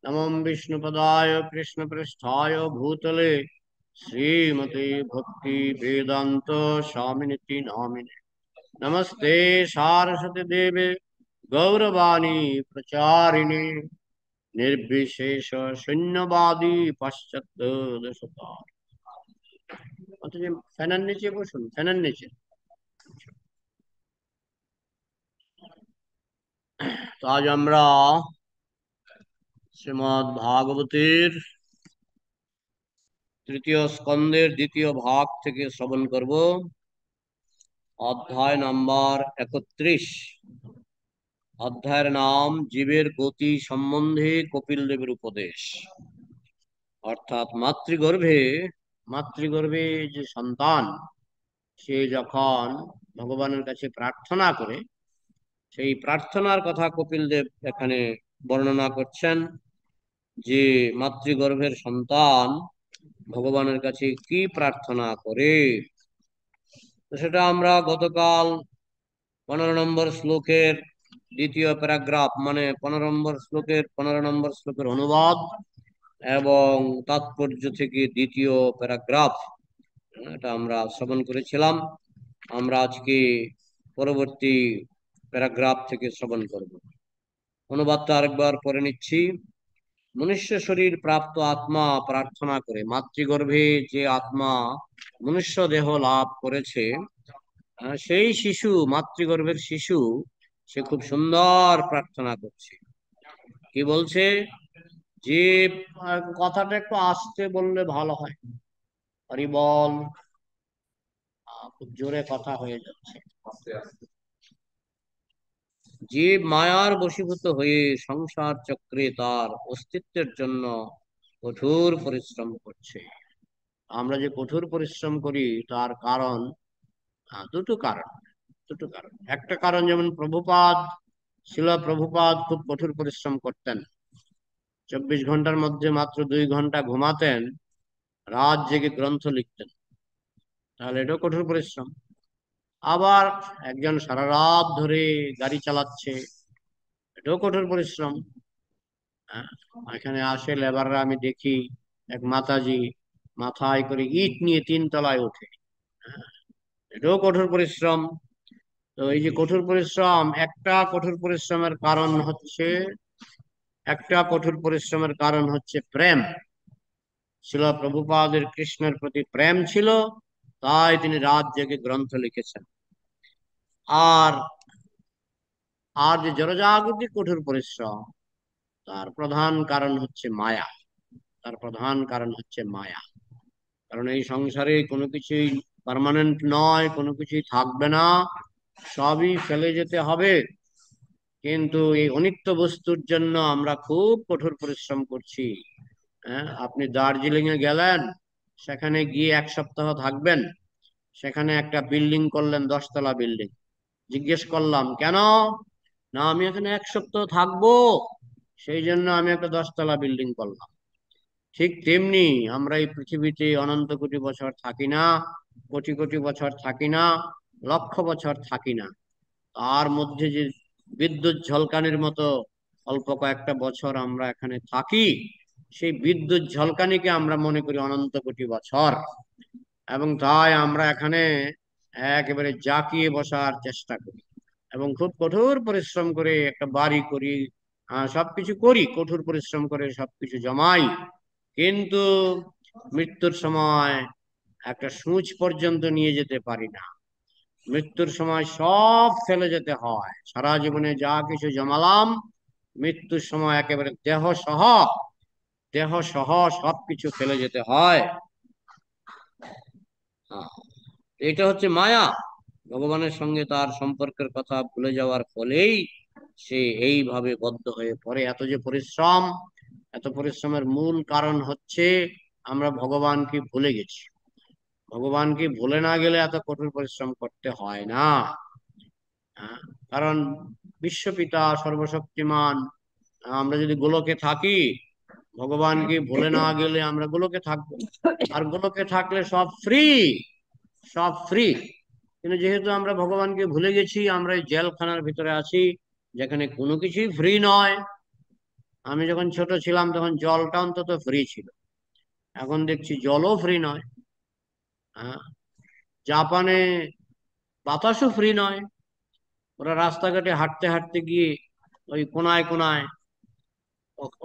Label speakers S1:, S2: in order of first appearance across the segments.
S1: नमो विष्णुपदाय कृष्णपृष्ठाय भूतले श्रीमते भक्ति वेदांत स्वामिनिति नामिने। नमस्ते सारस्वती देवे गौरवाणी प्रचारिणे निर्विशेष शून्यवादी पाश्चात्य देशता। অথচ ফ্যানের নিচে বসুন, ফ্যানের নিচে। তো আজ আমরা শ্রীমদ্ ভাগবতের তৃতীয় স্কন্দের দ্বিতীয় ভাগ থেকে শ্রবণ করব। অধ্যায় নাম্বার 31। অধ্যায়ের নাম জীবের গতি সম্বন্ধে কপিল দেবের উপদেশ। অর্থাৎ মাতৃগর্ভে যে সন্তান, সে যখন ভগবানের কাছে প্রার্থনা করে, সেই প্রার্থনার কথা কপিল দেব এখানে বর্ণনা করছেন, যে মাতৃগর্ভের সন্তান ভগবানের কাছে কি প্রার্থনা করে। তো সেটা আমরা গতকাল 15 নম্বর শ্লোকের দ্বিতীয় প্যারাগ্রাফ, মানে 15 নম্বর শ্লোকের অনুবাদ এবং তাৎপর্য থেকে দ্বিতীয় প্যারাগ্রাফ, এটা আমরা শ্রবণ করেছিলাম। আমরা আজকে পরবর্তী প্যারাগ্রাফ থেকে শ্রবণ করব। অনুবাদটা আরেকবার পড়ে নিচ্ছি। মনুষ্য শরীর প্রাপ্ত আত্মা প্রার্থনা করে, মাতৃগর্ভে যে আত্মা মনুষ্য দেহ লাভ করেছে, সেই শিশু, মাতৃগর্ভের শিশু, সে খুব সুন্দর প্রার্থনা করছে। কি বলছে? যে কথাটা একটু আস্তে বললে ভালো হয়। হরি বল। খুব জোরে কথা হয়ে যাচ্ছে। জীব মায়ার বশীভূত হয়ে সংসার চক্রে তার অস্তিত্বের জন্য কঠোর পরিশ্রম করছে। আমরা যে কঠোর পরিশ্রম করি তার কারণ, দুটো কারণ। একটা কারণ, যেমন শিলা প্রভুপাদ খুব কঠোর পরিশ্রম করতেন। 24 ঘন্টার মধ্যে মাত্র 2 ঘন্টা ঘুমাতেন, রাত জেগে গ্রন্থ লিখতেন। তাহলে এটাও কঠোর পরিশ্রম। আবার একজন সারা রাত ধরে গাড়ি চালাচ্ছে, এটাও কঠোর পরিশ্রম। হ্যাঁ, এখানে আসে লেবাররা, আমি দেখি এক মাতাজি মাথায় করে ইট নিয়ে 3 তলায় ওঠে। হ্যাঁ, এটাও কঠোর পরিশ্রম। তো এই যে কঠোর পরিশ্রম, একটা কঠোর পরিশ্রমের কারণ হচ্ছে প্রেম। শিল প্রভুপাদের কৃষ্ণের প্রতি প্রেম ছিল, তাই তিনি রাত জেগে গ্রন্থ লিখেছেন। আর আর যে জড়জাগতিক কঠোর পরিশ্রম, তার প্রধান কারণ হচ্ছে মায়া। কারণ এই সংসারে কোনো কিছুই পার্মানেন্ট নয়, কোনো কিছুই থাকবে না, সবই ফেলে যেতে হবে। কিন্তু এই অনিত্য বস্তুর জন্য আমরা খুব কঠোর পরিশ্রম করছি। হ্যাঁ, আপনি দার্জিলিং এ গেলেন, সেখানে গিয়ে 1 সপ্তাহ থাকবেন, সেখানে একটা বিল্ডিং করলেন, 10 তলা বিল্ডিং। জিজ্ঞেস করলাম কেন? না, আমি এখানে 1 সপ্তাহ থাকবো, সেই জন্য আমি একটা 10 তলা বিল্ডিং করলাম। ঠিক তেমনি আমরা এই পৃথিবীতে অনন্ত কোটি বছর থাকি না, কোটি কোটি বছর থাকি না, লক্ষ বছর থাকি না। তার মধ্যে যে বিদ্যুৎ ঝলকানির মতো অল্প কয়েকটা বছর আমরা এখানে থাকি, সেই বিদ্যুৎ ঝলকানিকে আমরা মনে করি অনন্ত কোটি বছর। এবং তাই আমরা এখানে একেবারে জাঁকিয়ে বসার চেষ্টা করি এবং খুব কঠোর পরিশ্রম করে একটা বাড়ি করি, সবকিছু করি, কঠোর পরিশ্রম করে সবকিছু জমাই। কিন্তু মৃত্যুর সময় একটা সূচ পর্যন্ত নিয়ে যেতে পারি না। মৃত্যুর সময় সব ফেলে যেতে হয়। সারা জীবনে যা কিছু জমালাম, মৃত্যুর সময় একেবারে দেহ সহ সবকিছু ফেলে যেতে হয়। এটা হচ্ছে মায়া। ভগবানের সঙ্গে তার সম্পর্কের কথা ভুলে যাওয়ার ফলেই সে এইভাবে বদ্ধ হয়ে পড়ে। এত পরিশ্রমের মূল কারণ হচ্ছে আমরা ভগবানকে ভুলে গেছি। ভগবানকে ভুলে না গেলে এত কঠোর পরিশ্রম করতে হয় না। হ্যাঁ, কারণ বিশ্বপিতা সর্বশক্তিমান, আমরা যদি গোলকে থাকি, ভগবানকে ভুলে না গেলে আমরা গোলকে থাকবো। আর গোলকে থাকলে সব ফ্রি। কিন্তু যেহেতু আমরা ভগবানকে ভুলে গেছি, আমরা এই জেলখানার ভিতরে আছি, যেখানে কোনো কিছুই ফ্রি নয়। আমি যখন ছোট ছিলাম তখন জলটা অন্তত ফ্রি ছিল, এখন দেখছি জলও ফ্রি নয়। হ্যাঁ, জাপানে বাতাসও ফ্রি নয়। ওরা রাস্তাঘাটে হাঁটতে হাঁটতে গিয়ে ওই কোনায় কোনায়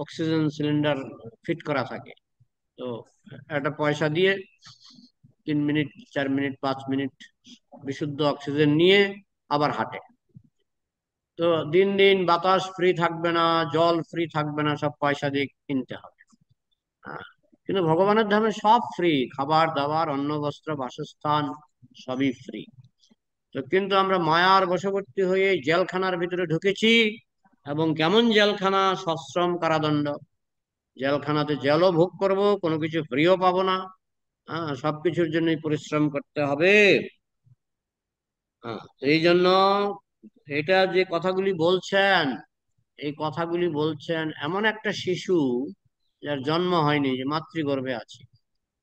S1: অক্সিজেন সিলিন্ডার ফিট করা থাকে। তো একটা পয়সা দিয়ে 3 মিনিট, 4 মিনিট, 5 মিনিট বিশুদ্ধ অক্সিজেন নিয়ে আবার হাঁটে। তো দিন দিন বাতাস ফ্রি থাকবে না, জল ফ্রি থাকবে না, সব পয়সা দিয়ে কিনতে হবে। হ্যাঁ, কিন্তু ভগবানের ধামে সব ফ্রি, খাবার দাবার, অন্ন বস্ত্র বাসস্থান সবই ফ্রি। তো কিন্তু আমরা মায়ার বশবর্তী হয়ে জেলখানার ভিতরে ঢুকেছি। এবং কেমন জেলখানা? সশ্রম কারাদণ্ড। জেলখানাতে জেলও ভোগ করব, কোনো কিছু ফ্রিও পাবো না। হ্যাঁ, সবকিছুর জন্যই পরিশ্রম করতে হবে। হ্যাঁ, তো এই জন্য এটা যে কথাগুলি বলছেন, এই কথাগুলি বলছেন এমন একটা শিশু যার জন্ম হয়নি, যে মাতৃগর্ভে আছে।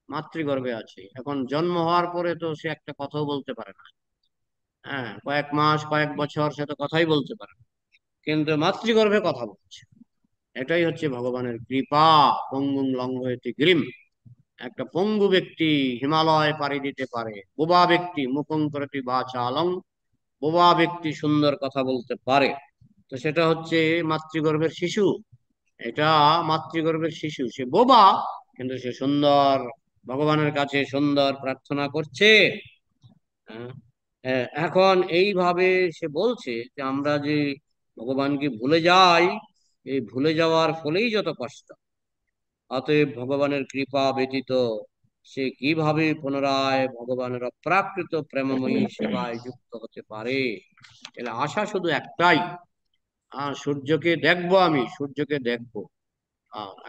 S1: মাতৃগর্ভে আছে, এখন জন্ম হওয়ার পরে তো সে একটা কথাও বলতে পারে না। হ্যাঁ, কয়েক মাস কয়েক বছর সে তো কথাই বলতে পারে না, কিন্তু মাতৃগর্ভে কথা বলছে। এটাই হচ্ছে ভগবানের কৃপা। পঙ্গুং লঙ্ঘয়তে গিরিম। একটা পঙ্গু ব্যক্তি হিমালয় পাড়ি দিতে পারে, বোবা ব্যক্তি মুখং করতি বাচালং, বোবা ব্যক্তি সুন্দর কথা বলতে পারে। তো সেটা হচ্ছে মাতৃগর্ভের শিশু। এটা মাতৃগর্ভের শিশু, সে বোবা কিন্তু সে সুন্দর, ভগবানের কাছে সুন্দর প্রার্থনা করছে। হ্যাঁ, এখন এইভাবে সে বলছে যে আমরা যে ভগবানকে ভুলে যাই, এই ভুলে যাওয়ার ফলেই যত কষ্ট। অতএব ভগবানের কৃপা ব্যতীত সে কিভাবে পুনরায় ভগবানের অপ্রাকৃত প্রেমময়ী সেবায় যুক্ত হতে পারে? এর আশা শুধু একটাই, সূর্যকে দেখবো, আমি সূর্যকে দেখবো।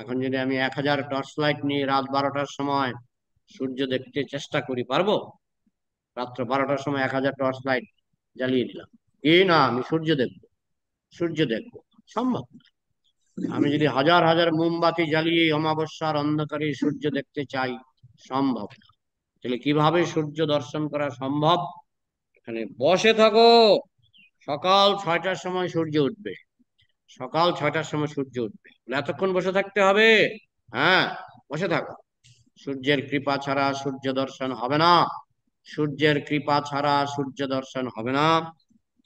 S1: এখন যদি আমি 1000 টর্চ লাইট নিয়ে রাত 12টার সময় সূর্য দেখতে চেষ্টা করি, পারবো? রাত্র 12টার সময় 1000 টর্চ লাইট জ্বালিয়ে দিলাম, কি না আমি সূর্য দেখবো? সূর্য দেখবো সম্ভব না। আমি যদি হাজার হাজার মোমবাতি জ্বালিয়ে অমাবস্যার অন্ধকারে সূর্য দেখতে চাই, সম্ভব না। তাহলে কিভাবে সূর্য দর্শন করা সম্ভব? এখানে বসে থাকো, সকাল 6টার সময় সূর্য উঠবে। সকাল 6টার সময় সূর্য উঠবে, এতক্ষণ বসে থাকতে হবে? হ্যাঁ, বসে থাকো। সূর্যের কৃপা ছাড়া সূর্য দর্শন হবে না। সূর্যের কৃপা ছাড়া সূর্য দর্শন হবে না।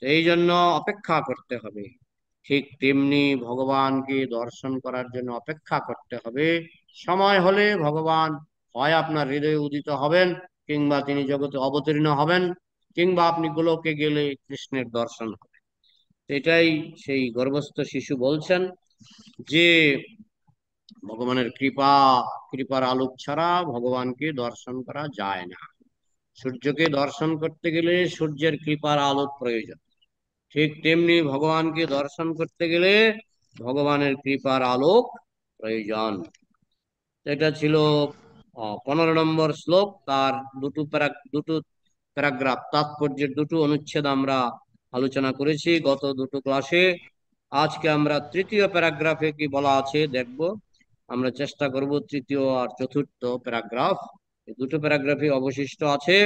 S1: এই জন্য অপেক্ষা করতে হবে। ঠিক তেমনি ভগবানকে দর্শন করার জন্য অপেক্ষা করতে হবে। সময় হলে ভগবান হয় আপনার হৃদয়ে উদিত হবেন, কিংবা তিনি জগতে অবতীর্ণ হবেন, কিংবা আপনি গোলকে গেলে কৃষ্ণের দর্শন হবে। এটাই সেই গর্ভস্থ শিশু বলছেন যে ভগবানের কৃপার আলোক ছাড়া ভগবানকে দর্শন করা যায় না। সূর্যকে দর্শন করতে গেলে সূর্যের কৃপার আলোক প্রয়োজন। ঠিক তেমনি ভগবানকে দর্শন করতে গেলে ভগবানের কৃপার আলোক প্রয়োজন। এটা ছিল 15 নম্বর শ্লোক। তার দুটো প্যারাগ্রাফ, তাৎপর্যের দুটো অনুচ্ছেদ আমরা আলোচনা করেছি গত দুটো ক্লাসে। আজকে আমরা তৃতীয় প্যারাগ্রাফে কি বলা আছে দেখব। আমরা চেষ্টা করব তৃতীয় আর চতুর্থ প্যারাগ্রাফ, এই দুটো প্যারাগ্রাফই অবশিষ্ট আছে।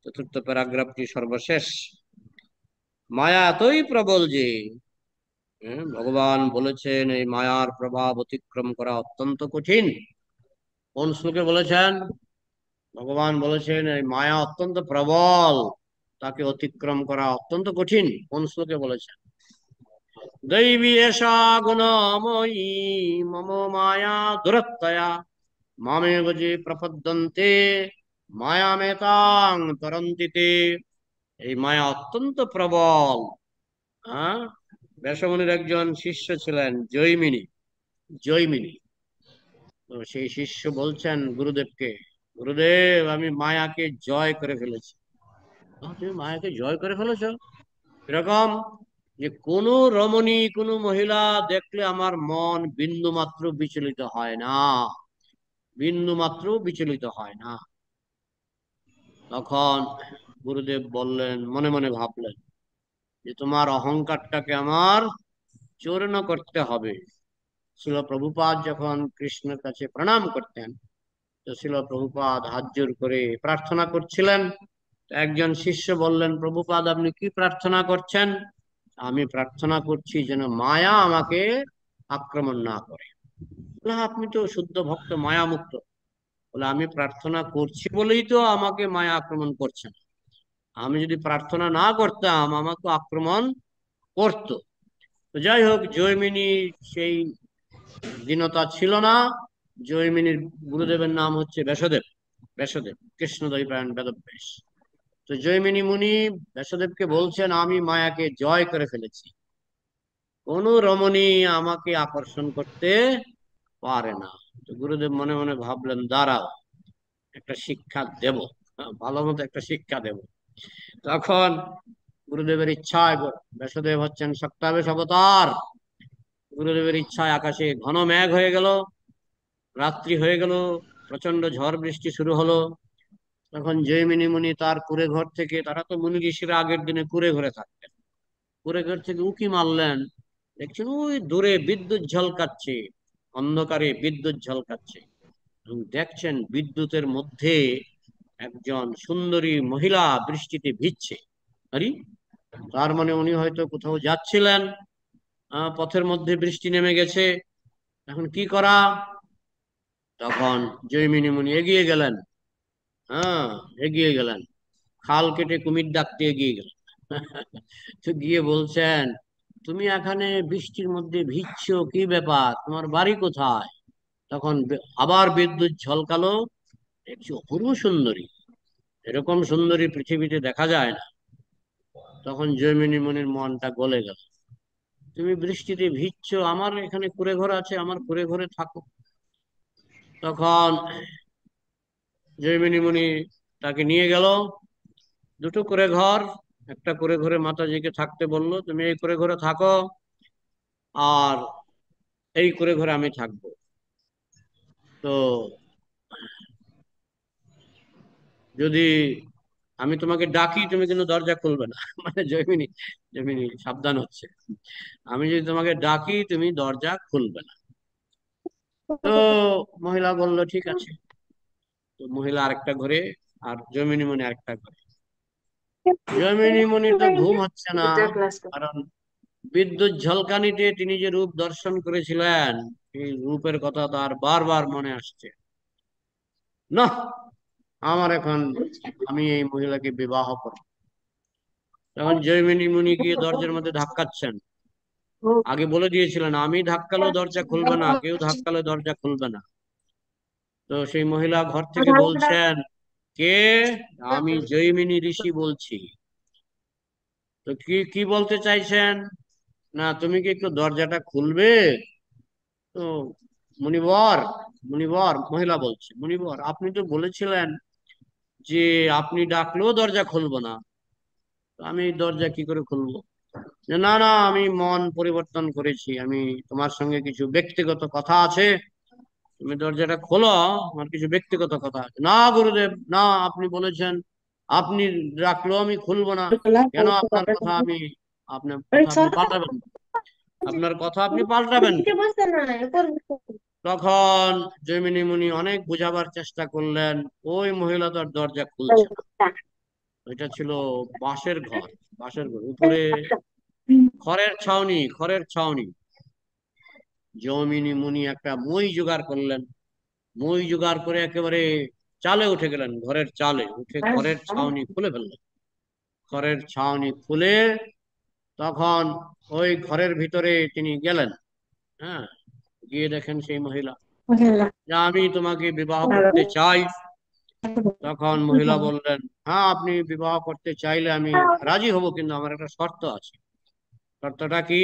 S1: চতুর্থ প্যারাগ্রাফটি সর্বশেষ। মায়া এতই প্রবল যে, ভগবান বলেছেন এই মায়ার প্রভাব অতিক্রম করা অত্যন্ত কঠিন। কোন শ্লোকে বলেছেন? ভগবান বলেছেন এই মায়া অত্যন্ত প্রবল, তাকে অতিক্রম করা অত্যন্ত কঠিন। কোন শ্লোকে বলেছেন? দৈবী এষা গুণময়ী মম মায়া দুরত্যয়া মামেব যে প্রপদ্যন্তে মায়ামেতাং তরন্তি তে। এই মায়া অত্যন্ত প্রবল। হ্যাঁ, ব্যাসমুনির একজন শিষ্য ছিলেন জৈমিনী। জৈমিনী, তো সেই শিষ্য বলছেন গুরুদেবকে, গুরুদেব আমি মায়াকে জয় করে ফেলেছি। তুমি মায়াকে জয় করে ফেলেছো? এরকম যে কোনো রমণী, কোনো মহিলা দেখলে আমার মন বিন্দু মাত্র বিচলিত হয় না, বিন্দু মাত্র বিচলিত হয় না। তখন গুরুদেব বললেন, মনে মনে ভাবলেন যে তোমার অহংকারটাকে আমার চূর্ণ করতে হবে। শিল প্রভুপাদ যখন কৃষ্ণের কাছে প্রণাম করতেন, তো শিল প্রভুপাদ হাত জোর করে প্রার্থনা করছিলেন। একজন শিষ্য বললেন, প্রভুপাদ আপনি কি প্রার্থনা করছেন? আমি প্রার্থনা করছি যেন মায়া আমাকে আক্রমণ না করে। বলে, আপনি তো শুদ্ধ ভক্ত, মায়া মুক্ত। বলে, আমি প্রার্থনা করছি বলেই তো আমাকে মায়া আক্রমণ করছে না। আমি যদি প্রার্থনা না করতাম আমাকে আক্রমণ করতো। তো যাই হোক, জৈমিনী সেই দীনতা ছিল না। জৈমিনীর গুরুদেবের নাম হচ্ছে ব্যাসদেব। ব্যাসদেব কৃষ্ণদ্বৈপায়ন বেদব্যাস। তো জৈমিনী মুনি ব্যাসদেবকে বলছেন, আমি মায়াকে জয় করে ফেলেছি, কোন রমণী আমাকে আকর্ষণ করতে পারে না। তো গুরুদেব মনে মনে ভাবলেন, দাঁড়াও, একটা শিক্ষা দেব, ভালো মতো একটা শিক্ষা দেব। তখন গুরুদেবের ইচ্ছায়, ব্যাসদেব হচ্ছেন সপ্তাবেশ অবতার, গুরুদেবের ইচ্ছায় আকাশে ঘন মেঘ হয়ে গেল, রাত্রি হয়ে গেল, প্রচন্ড ঝড় বৃষ্টি শুরু হলো। তখন জৈমিনী মুনি তার কুঁড়ে ঘর থেকে, তারা তো মুনি ঋষিরা আগের দিনে কুঁড়ে ঘরে থাকতেন, কুঁড়ে ঘর থেকে উঁকি মারলেন, দেখছেন ওই দূরে বিদ্যুৎ ঝলকাচ্ছে, অন্ধকারে বিদ্যুৎ ঝলকাচ্ছে, এবং দেখছেন বিদ্যুতের মধ্যে একজন সুন্দরী মহিলা বৃষ্টিতে ভিজছে। আরে, তার মানে উনি হয়তো কোথাও যাচ্ছিলেন, পথের মধ্যে বৃষ্টি নেমে গেছে, এখন কি করা? তখন জৈমিনী মুনি এগিয়ে গেলেন। হ্যাঁ, এগিয়ে গেলেন, খাল কেটে কুমির ডাকতে এগিয়ে গেলেন। তো গিয়ে বলছেন, তুমি এখানে বৃষ্টির মধ্যে ভিজছো, কি ব্যাপার, তোমার বাড়ি কোথায়? তখন আবার বিদ্যুৎ ঝলকালো, দেখছি অপূর্ব সুন্দরী, এরকম সুন্দরী পৃথিবীতে দেখা যায় না। তখন জৈমিনী মুনির মনটা গলে গেল, তুমি বৃষ্টিতে ভিজছো, আমার এখানে কুঁড়ে ঘর আছে, আমার কুঁড়ে ঘরে থাকো। তখন জৈমিনী মুনি তাকে নিয়ে গেল, দুটো করে ঘর, একটা করে ঘরে মাতাজিকে থাকতে বললো, তুমি এই করে ঘরে থাকো, আর এই করে ঘরে আমি থাকবো। তো যদি আমি তোমাকে ডাকি, তুমি কিন্তু দরজা খুলবে না। মানে জয়মিনী, জয়মিনী সাবধান হচ্ছে, আমি যদি তোমাকে ডাকি তুমি দরজা খুলবে না। তো মহিলা বললো, ঠিক আছে। তো মহিলা আরেকটা ঘরে, আর জয়মিনী মনি আরেকটা ঘরে। জয়মিনী মনির তো ঘুম হচ্ছে না, কারণ বিদ্যুৎ ঝলকানিতে তিনি যে রূপ দর্শন করেছিলেন, এই রূপের কথা তার বারবার মনে আসছে। না, আমার এখন, আমি এই মহিলাকে বিবাহ করব। তখন জৈমিনী মুনি গিয়ে দরজার মধ্যে ধাক্কাচ্ছেন। আগে বলে দিয়েছিলেন, আমি ধাক্কালেও দরজা খুলবে না, কেউ ধাক্কালে দরজা খুলবে না। তো সেই মহিলা ঘর থেকে বলছেন, কে? আমি জৈমিনী ঋষি বলছি। তো কি কি বলতে চাইছেন? না, তুমি কি একটু দরজাটা খুলবে? তো মুনিবর, মুনিবর, মহিলা বলছে, মুনিবর, আপনি তো বলেছিলেন যে আপনি ডাকলেও দরজা খুলবো না, তো আমি এই দরজা কি করে খুলবো? যে, না না, আমি মন পরিবর্তন করেছি, আমি, তোমার সঙ্গে কিছু ব্যক্তিগত কথা আছে, তুমি দরজাটা খোলো, আমার কিছু ব্যক্তিগত কথা আছে। না গুরুদেব, না, আপনি বলেছেন আপনি রাখলেও আমি খুলবো না। কেন আপনার কথা আমি, আপনার কথা আপনি পাল্টাবেন না? আপনার কথা আপনি পাল্টাবেন কেন? তখন জৈমিনী মুনি অনেক বোঝাবার চেষ্টা করলেন, ওই মহিলা তো আর দরজা খুলছে না। ওইটা ছিল বাঁশের ঘর, বাঁশের ঘর, উপরে খড়ের ছাউনি, খড়ের ছাউনি। জমিনী মুনি একটা মই জোগাড় করলেন, মই জোগাড় করে একেবারে চালে উঠে গেলেন, ঘরের চালে উঠে খড়ের ছাউনি খুলে ফেললেন। খড়ের ছাউনি খুলে তখন ওই ঘরের ভিতরে তিনি গেলেন। হ্যাঁ, গিয়ে দেখেন সেই মহিলা, যে আমি তোমাকে বিবাহ করতে চাই। তখন মহিলা বললেন, হ্যাঁ, আপনি বিবাহ করতে চাইলে আমি রাজি হব, কিন্তু আমার একটা শর্ত আছে। শর্তটা কি?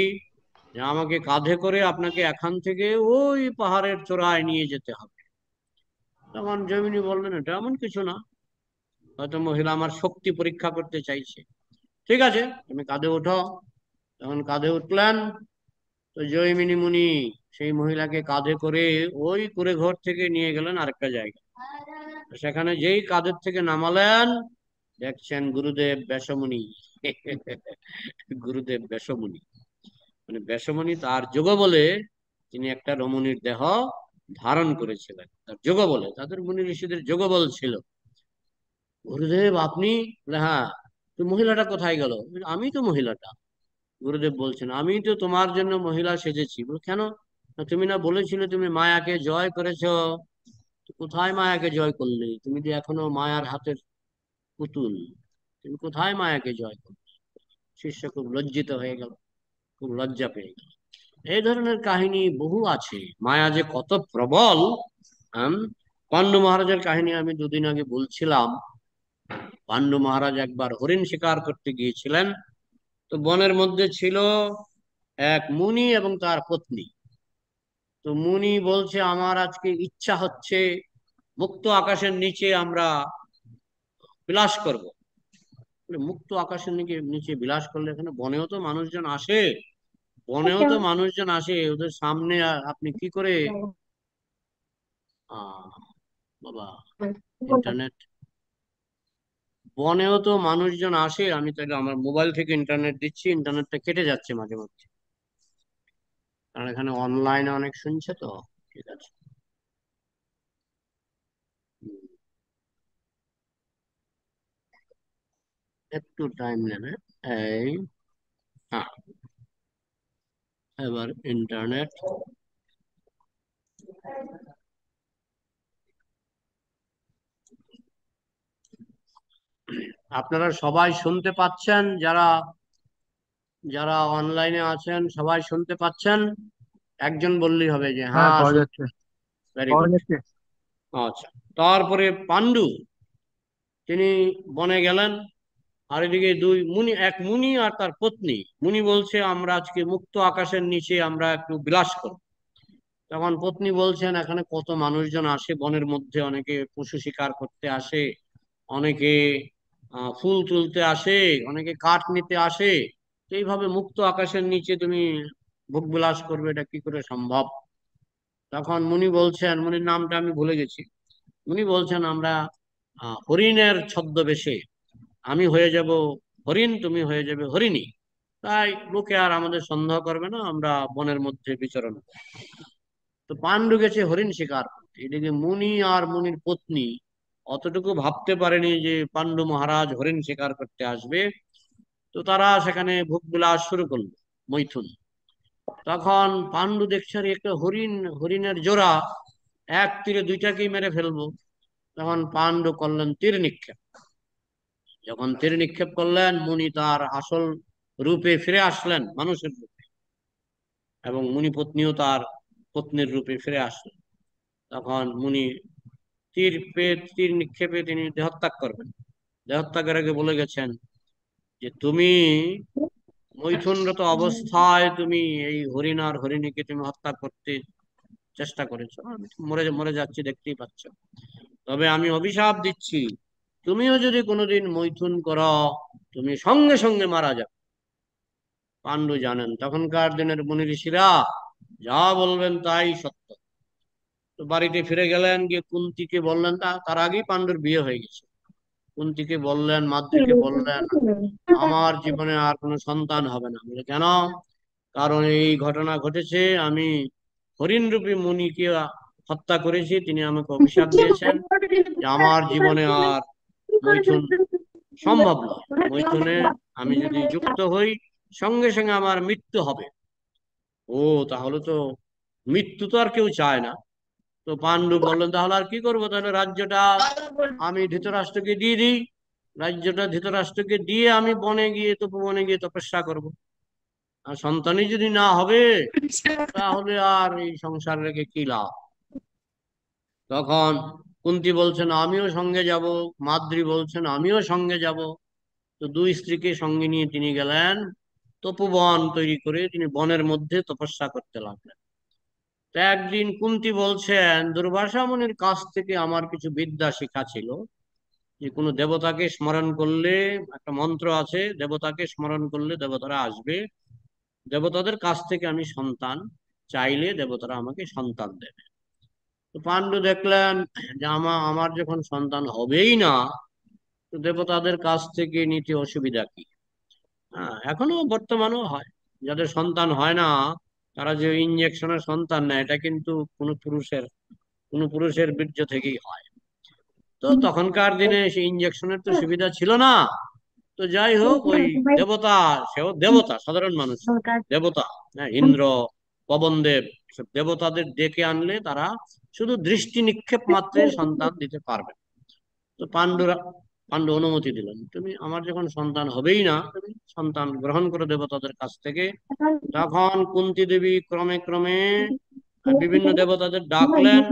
S1: যে আমাকে কাঁধে করে আপনাকে এখান থেকে ওই পাহাড়ের চূড়ায় নিয়ে যেতে হবে। তখন জমিনী বললেন, এটা এমন কিছু না, হয়তো মহিলা আমার শক্তি পরীক্ষা করতে চাইছে। ঠিক আছে, তুমি কাঁধে ওঠো। তখন কাঁধে উঠলেন। তো জৈমিনী মুনি সেই মহিলাকে কাঁধে করে ওই কুঁড়ে ঘর থেকে নিয়ে গেলেন আরেকটা জায়গায়। সেখানে যেই কাঁধের থেকে নামালেন, দেখছেন গুরুদেব ব্যাসমুনি। গুরুদেব ব্যাসমুনি, মানে ব্যাসমণি তার যোগ বলে তিনি একটা রমণীর দেহ ধারণ করেছিলেন, তার যোগ বলে, তাদের মুনি ঋষিদের যোগ বল ছিল। গুরুদেব আপনি? বলে, হ্যাঁ। তো মহিলাটা কোথায় গেল? বলে, আমি তো মহিলাটা। গুরুদেব বলছেন, আমি তো তোমার জন্য মহিলা সেজেছি। বলে, কেন? তুমি না বলেছিলে তুমি মায়াকে জয় করেছো, তো কোথায় মায়াকে জয় করলে? তুমি যে এখনো মায়ার হাতের পুতুল, তুমি কোথায় মায়াকে জয় করলে? শিষ্য খুব লজ্জিত হয়ে গেল, খুব লজ্জা পেয়ে গেল। এই ধরনের কাহিনী বহু আছে। মায়া যে কত প্রবল। আম, পান্ডু মহারাজের কাহিনী আমি দুদিন আগে বলছিলাম। পান্ডু মহারাজ একবার হরিণ শিকার করতে গিয়েছিলেন। তো বনের মধ্যে ছিল এক মুনি এবং তার পত্নী। তো মুনি বলছে আমার আজকে ইচ্ছা হচ্ছে মুক্ত আকাশের নিচে আমরা বিলাস করব। বলে, মুক্ত আকাশের নিচে নিচে বিলাস করলে এখানে বনেও তো মানুষজন আসে, বনেও তো মানুষজন আসে, ওদের সামনে আপনি কি করে আহ বাবা ইন্টারনেট, বনেও তো মানুষজন আসে, আমি তাহলে আমার মোবাইল থেকে ইন্টারনেট দিচ্ছি, ইন্টারনেটটা কেটে যাচ্ছে মাঝে মধ্যে, কারণ এখানে অনলাইনে অনেক শুনছে তো। ঠিক আছে। হুম, একটু টাইম নেবে। এই, হ্যাঁ, এবার ইন্টারনেট। আপনারা সবাই শুনতে পাচ্ছেন? যারা যারা অনলাইনে আছেন সবাই শুনতে পাচ্ছেন? একজন বললেই হবে যে
S2: হ্যাঁ,
S1: হ্যাঁ
S2: পাওয়া
S1: শুনতে।
S2: যাচ্ছে।
S1: ভেরি
S2: পাওয়া
S1: গুড।
S2: যাচ্ছে।
S1: আচ্ছা। তারপরে পাণ্ডু তিনি বনে গেলেন, আর এদিকে দুই মুনি, এক মুনি আর তার পত্নী। মুনি বলছে আমরা আজকে মুক্ত আকাশের নিচে আমরা একটু বিলাস করব। তখন পত্নী বলছেন এখানে কত মানুষজন আসে বনের মধ্যে, অনেকে পশু শিকার করতে আসে, অনেকে ফুল তুলতে আসে, অনেকে কাঠ নিতে আসে। তো এইভাবে মুক্ত আকাশের নিচে তুমি ভোগ বিলাস করবে, এটা কি করে সম্ভব? তখন মুনি বলছেন, মুনির নামটা আমি ভুলে গেছি, উনি বলছেন আমরা হরিণের ছদ্মবেশে, আমি হয়ে যাব হরিণ, তুমি হয়ে যাবে হরিণী, তাই লোকে আর আমাদের সন্দেহ করবে না, আমরা বনের মধ্যে বিচরণ করব। তো পাণ্ডু গেছে হরিণ শিকার করতে, এদিকে মুনি আর মুনির পত্নী অতটুকু ভাবতে পারেনি যে পাণ্ডু মহারাজ হরিণ শিকার করতে আসবে। তো তারা সেখানে ভোগ বিলাস শুরু করলো, মৈথুন। তখন পাণ্ডু দেখছে আরে একটা হরিণ, হরিণের জোড়া, এক তীরে দুইটাকেই মেরে ফেলবো। তখন পাণ্ডু করলেন তীর নিক্ষেপ। যখন তীর নিক্ষেপ করলেন, মুনি তার আসল রূপে ফিরে আসলেন, মানুষের রূপে, এবং মুনি পত্নীও তার পত্নীর রূপে ফিরে আসলেন। তখন মুনি তীর নিক্ষেপে তিনি দেহত্যাগ করবেন। দেহত্যাগের আগে বলে গেছেন যে তুমি মৈথুনরত অবস্থায় তুমি এই হরিণ আর হরিণীকে তুমি হত্যা করতে চেষ্টা করেছো, আমি তো মরে মরে যাচ্ছি দেখতেই পাচ্ছ। তবে আমি অভিশাপ দিচ্ছি, তুমিও যদি কোনোদিন মৈথুন করো, তুমি সঙ্গে সঙ্গে মারা যাবে। পাণ্ডু জানেন তখনকার দিনের মুনি ঋষিরা যা বলবেন তাই সত্য। তো বাড়িতে ফিরে গেলেন, গিয়ে কুন্তিকে বললেন, তার আগেই পাণ্ডুর বিয়ে হয়ে গেছে। কুন্তিকে বললেন, মাদ্রীকে বললেন, আমার জীবনে আর কোনো সন্তান হবে না। বলে কেন? কারণ এই ঘটনা ঘটেছে, আমি হরিণ রূপী মুনিকে হত্যা করেছি, তিনি আমাকে অভিশাপ দিয়েছেন যে আমার জীবনে আর মৈথুন সম্ভব নয়। মৈথুনে আমি যদি যুক্ত হই, সঙ্গে সঙ্গে আমার মৃত্যু হবে। ও, তাহলে তো মৃত্যু তো আর কেউ চায় না। তো পাণ্ডু বললেন তাহলে আর কি করবো, তাহলে রাজ্যটা আমি ধৃতরাষ্ট্রকে দিয়ে দিই, রাজ্যটা ধৃতরাষ্ট্রকে দিয়ে আমি বনে গিয়ে তপোবনে গিয়ে তপস্যা করব। আর সন্তানই যদি না হবে, তাহলে আর এই সংসার রেখে কি লাভ? তখন কুন্তী বলছেন আমিও সঙ্গে যাব, মাদ্রি বলছেন আমিও সঙ্গে যাব। তো দুই স্ত্রীকে সঙ্গে নিয়ে তিনি গেলেন, তপোবন তৈরি করে তিনি বনের মধ্যে তপস্যা করতে লাগলেন। তো একদিন কুন্তী বলছেন দুর্বাসা মুনির কাছ থেকে আমার কিছু বিদ্যা শেখা ছিল, যে কোনো দেবতাকে স্মরণ করলে, একটা মন্ত্র আছে, দেবতাকে স্মরণ করলে দেবতারা আসবে, দেবতাদের কাছ থেকে আমি সন্তান চাইলে দেবতারা আমাকে সন্তান দেবে। তো পাণ্ডু দেখলেন যে আমার যখন সন্তান হবেই না, তো দেবতাদের কাছ থেকে নিতে অসুবিধা কি? হ্যাঁ, এখনো বর্তমানেও হয়, যাদের সন্তান হয় না তারা যে ইঞ্জেকশনের সন্তান নেয়, এটা কিন্তু কোনো পুরুষের বীর্য থেকেই হয়। তো তখনকার দিনে সেই ইঞ্জেকশনের তো সুবিধা ছিল না। তো যাই হোক, ওই দেবতা, সেও দেবতা, সাধারণ মানুষ দেবতা, হ্যাঁ, ইন্দ্র, পবনদেব, দেবতাদের ডেকে আনলে তারা শুধু দৃষ্টি নিক্ষেপ মাত্রে সন্তান দিতে পারবে। তো পাণ্ডু অনুমতি দিলেন, তুমি আমার যখন সন্তান হবেই না, তুমি সন্তান গ্রহণ করো দেবতাদের কাছ থেকে। তখন কুন্তী দেবী ক্রমে ক্রমে বিভিন্ন দেবতাদের ডাকলেন।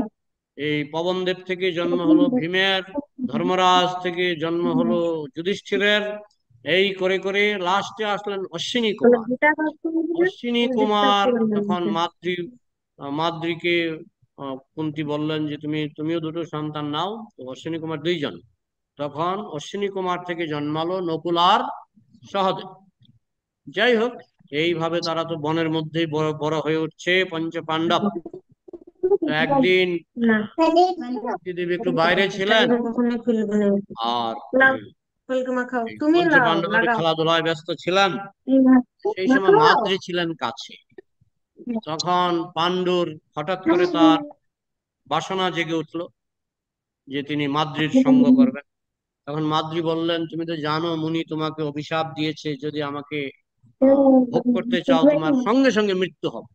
S1: এই পবনদেব থেকে জন্ম হলো ভীমের, ধর্মরাজ থেকে জন্ম হলো যুধিষ্ঠিরের, এই করে করে লাস্টে আসলেন অশ্বিনী কুমার। অশ্বিনী কুমার যখন মাদ্রীকে কুন্তী বললেন যে তুমিও দুটো সন্তান নাও, তো অশ্বিনী কুমার দুইজন। তখন অশ্বিনী কুমার থেকে জন্মালো নকুল আর সহদেব। যাই হোক, এইভাবে তারা তো বনের মধ্যেই বড় বড় হয়ে উঠছে পঞ্চ পাণ্ডব। একদিন দেবী একটু বাইরে ছিলেন, আর পঞ্চ পাণ্ডব একটু খেলাধুলায় ব্যস্ত ছিলেন। সেই সময় মাদ্রী ছিলেন কাছে। তখন পাণ্ডুর হঠাৎ করে তার বাসনা জেগে উঠলো যে তিনি মাদ্রীর সঙ্গ করবেন। তখন মাদ্রী বললেন, তুমি তো জানো মুনি তোমাকে অভিশাপ দিয়েছে, যদি আমাকে ভোগ করতে চাও তোমার সঙ্গে সঙ্গে মৃত্যু হবে।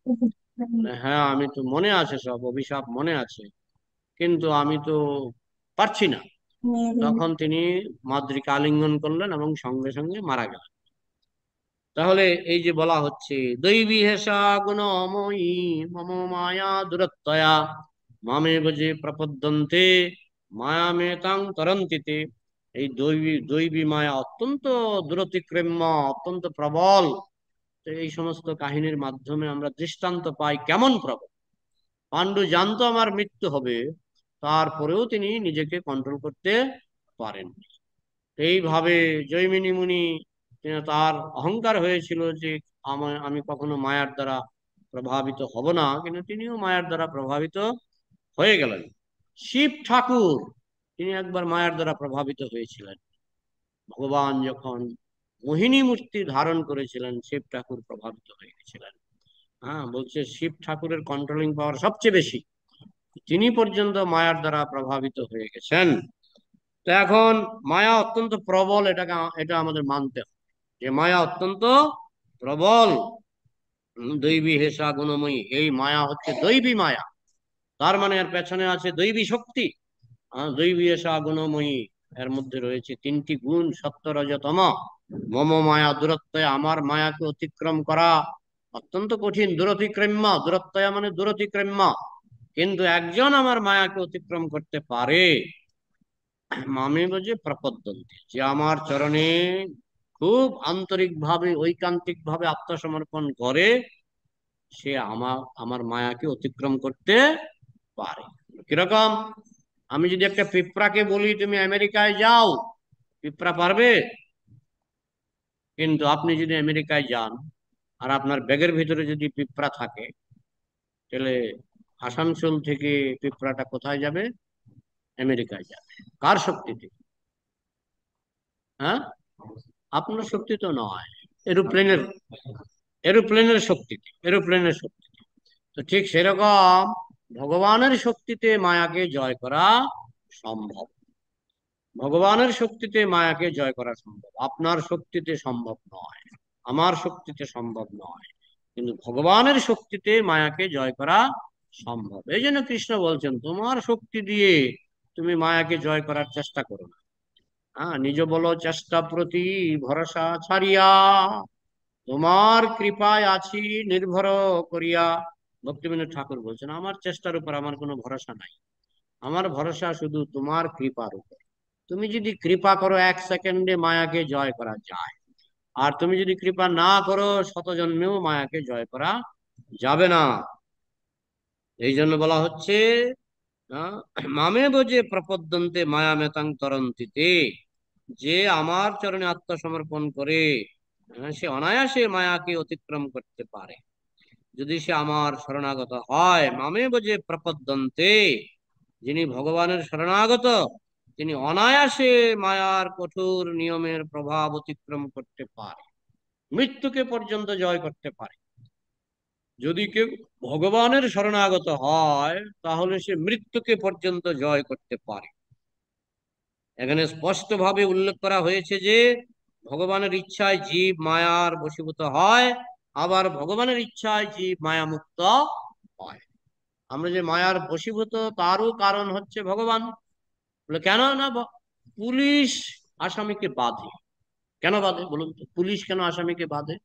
S1: হ্যাঁ, আমি তো মনে আছে, সব অভিশাপ মনে আছে, কিন্তু আমি তো পারছি না। তখন তিনি মাদ্রীকে আলিঙ্গন করলেন এবং সঙ্গে সঙ্গে মারা গেলেন। তাহলে এই যে বলা হচ্ছে দৈবী হেষা গুণময়ী মম মায়া দুরত্বয়া মামেব যে প্রপদ্যন্তে মায়া মেতাং তরন্তিতে, এই দৈবী মায়া অত্যন্ত দুরতিক্রম্য, অত্যন্ত প্রবল। তো এই সমস্ত কাহিনীর মাধ্যমে আমরা দৃষ্টান্ত পাই কেমন প্রবল। পাণ্ডু জানতো আমার মৃত্যু হবে, তারপরেও তিনি নিজেকে কন্ট্রোল করতে পারেন। এইভাবে জৈমিনী মুনি, তার অহংকার হয়েছিল যে আমি কখনো মায়ার দ্বারা প্রভাবিত হব না, কিন্তু তিনিও মায়ার দ্বারা প্রভাবিত হয়ে গেলেন। শিব ঠাকুর তিনি একবার মায়ার দ্বারা প্রভাবিত হয়েছিলেন। ভগবান যখন মোহিনী মূর্তি ধারণ করেছিলেন, শিব ঠাকুর প্রভাবিত হয়ে গেছিলেন। হ্যাঁ, বলছে শিব ঠাকুরের কন্ট্রোলিং পাওয়ার সবচেয়ে বেশি, তিনি পর্যন্ত মায়ার দ্বারা প্রভাবিত হয়ে গেছেন। তো এখন মায়া অত্যন্ত প্রবল, এটা আমাদের মানতে হবে যে মায়া অত্যন্ত প্রবল। দৈবী হেষা গুণময়ী, এই মায়া হচ্ছে দৈবী মায়া, তার মানে এর পেছনে আছে দৈবী শক্তি। দৈবী হেষা গুণময়ী, এর মধ্যে রয়েছে তিনটি গুণ, সত্য রজ তম। মম মায়া দূরত্বয়া, আমার মায়াকে অতিক্রম করা অত্যন্ত কঠিন। দূরতিক্রম্য, দূরত্বয়া মানে দূরতিক্রম্য, কিন্তু একজন আমার মায়াকে অতিক্রম করতে পারে। মামে বজে প্রপদ্যন্তে, যে আমার চরণে খুব আন্তরিক ভাবে ঐকান্তিক ভাবে আত্মসমর্পণ করে, সে আমার মায়াকে অতিক্রম করতে পারে। কিরকম? আমি যদি একটা পিঁপড়াকে বলি তুমি আমেরিকায় যাও, পিঁপড়া পারবে? কিন্তু আপনি যদি আমেরিকায় যান আর আপনার ব্যাগের ভিতরে যদি পিঁপড়া থাকে, তাহলে আসানসোল থেকে পিঁপড়াটা কোথায় যাবে? আমেরিকায় যাবে। কার শক্তিতে? হ্যাঁ, আপনার শক্তি তো নয়, এরোপ্লেনের এরোপ্লেনের শক্তিতে। তো ঠিক সেরকম ভগবানের শক্তিতে মায়াকে জয় করা সম্ভব। ভগবানের শক্তিতে মায়াকে জয় করা সম্ভব, আপনার শক্তিতে সম্ভব নয়, আমার শক্তিতে সম্ভব নয়, কিন্তু ভগবানের শক্তিতে মায়াকে জয় করা সম্ভব। এই জন্য কৃষ্ণ বলছেন, তোমার শক্তি দিয়ে তুমি মায়াকে জয় করার চেষ্টা করো না। নিজ বলো চেষ্টা প্রতি ভরসা ছাড়িয়া, তোমার কৃপায় আছি নির্ভর করিয়া। ভক্তিবিনোদ ঠাকুর বলছেন, আমার চেষ্টার উপর আমার কোনো ভরসা নাই, আমার ভরসা শুধু তোমার কৃপার উপর। তুমি যদি কৃপা করো 1 সেকেন্ডে মায়াকে জয় করা যায়, আর তুমি যদি কৃপা না করো শত জন্মেও মায়াকে জয় করা যাবে না। এই জন্য বলা হচ্ছে মামে বোঝে প্রপদ্যন্তে মায়া মেতাং তরন্তিতে, যে আমার চরণে আত্মসমর্পণ করে সে অনায়াসে মায়াকে অতিক্রম করতে পারে, যদি সে আমার শরণাগত হয়। মামে বোঝে প্রপদ্যন্তে, যিনি ভগবানের শরণাগত, তিনি অনায়াসে মায়ার কঠোর নিয়মের প্রভাব অতিক্রম করতে পারে, মৃত্যুকে পর্যন্ত জয় করতে পারে। যদি কেউ ভগবানের শরণাগত হয়, তাহলে সে মৃত্যুকে পর্যন্ত জয় করতে পারে। এখানে স্পষ্টভাবে উল্লেখ করা হয়েছে যে ভগবানের ইচ্ছায় জীব মায়ার বশীভূত হয়, আবার ভগবানের ইচ্ছায় জীব মায়া মুক্ত হয়। আমরা যে মায়ার বশীভূত তারও কারণ হচ্ছে ভগবান। বলে কেন না, পুলিশ আসামিকে বাঁধে। কেন বাঁধে বলুন তো? পুলিশ কেন আসামিকে বাঁধে?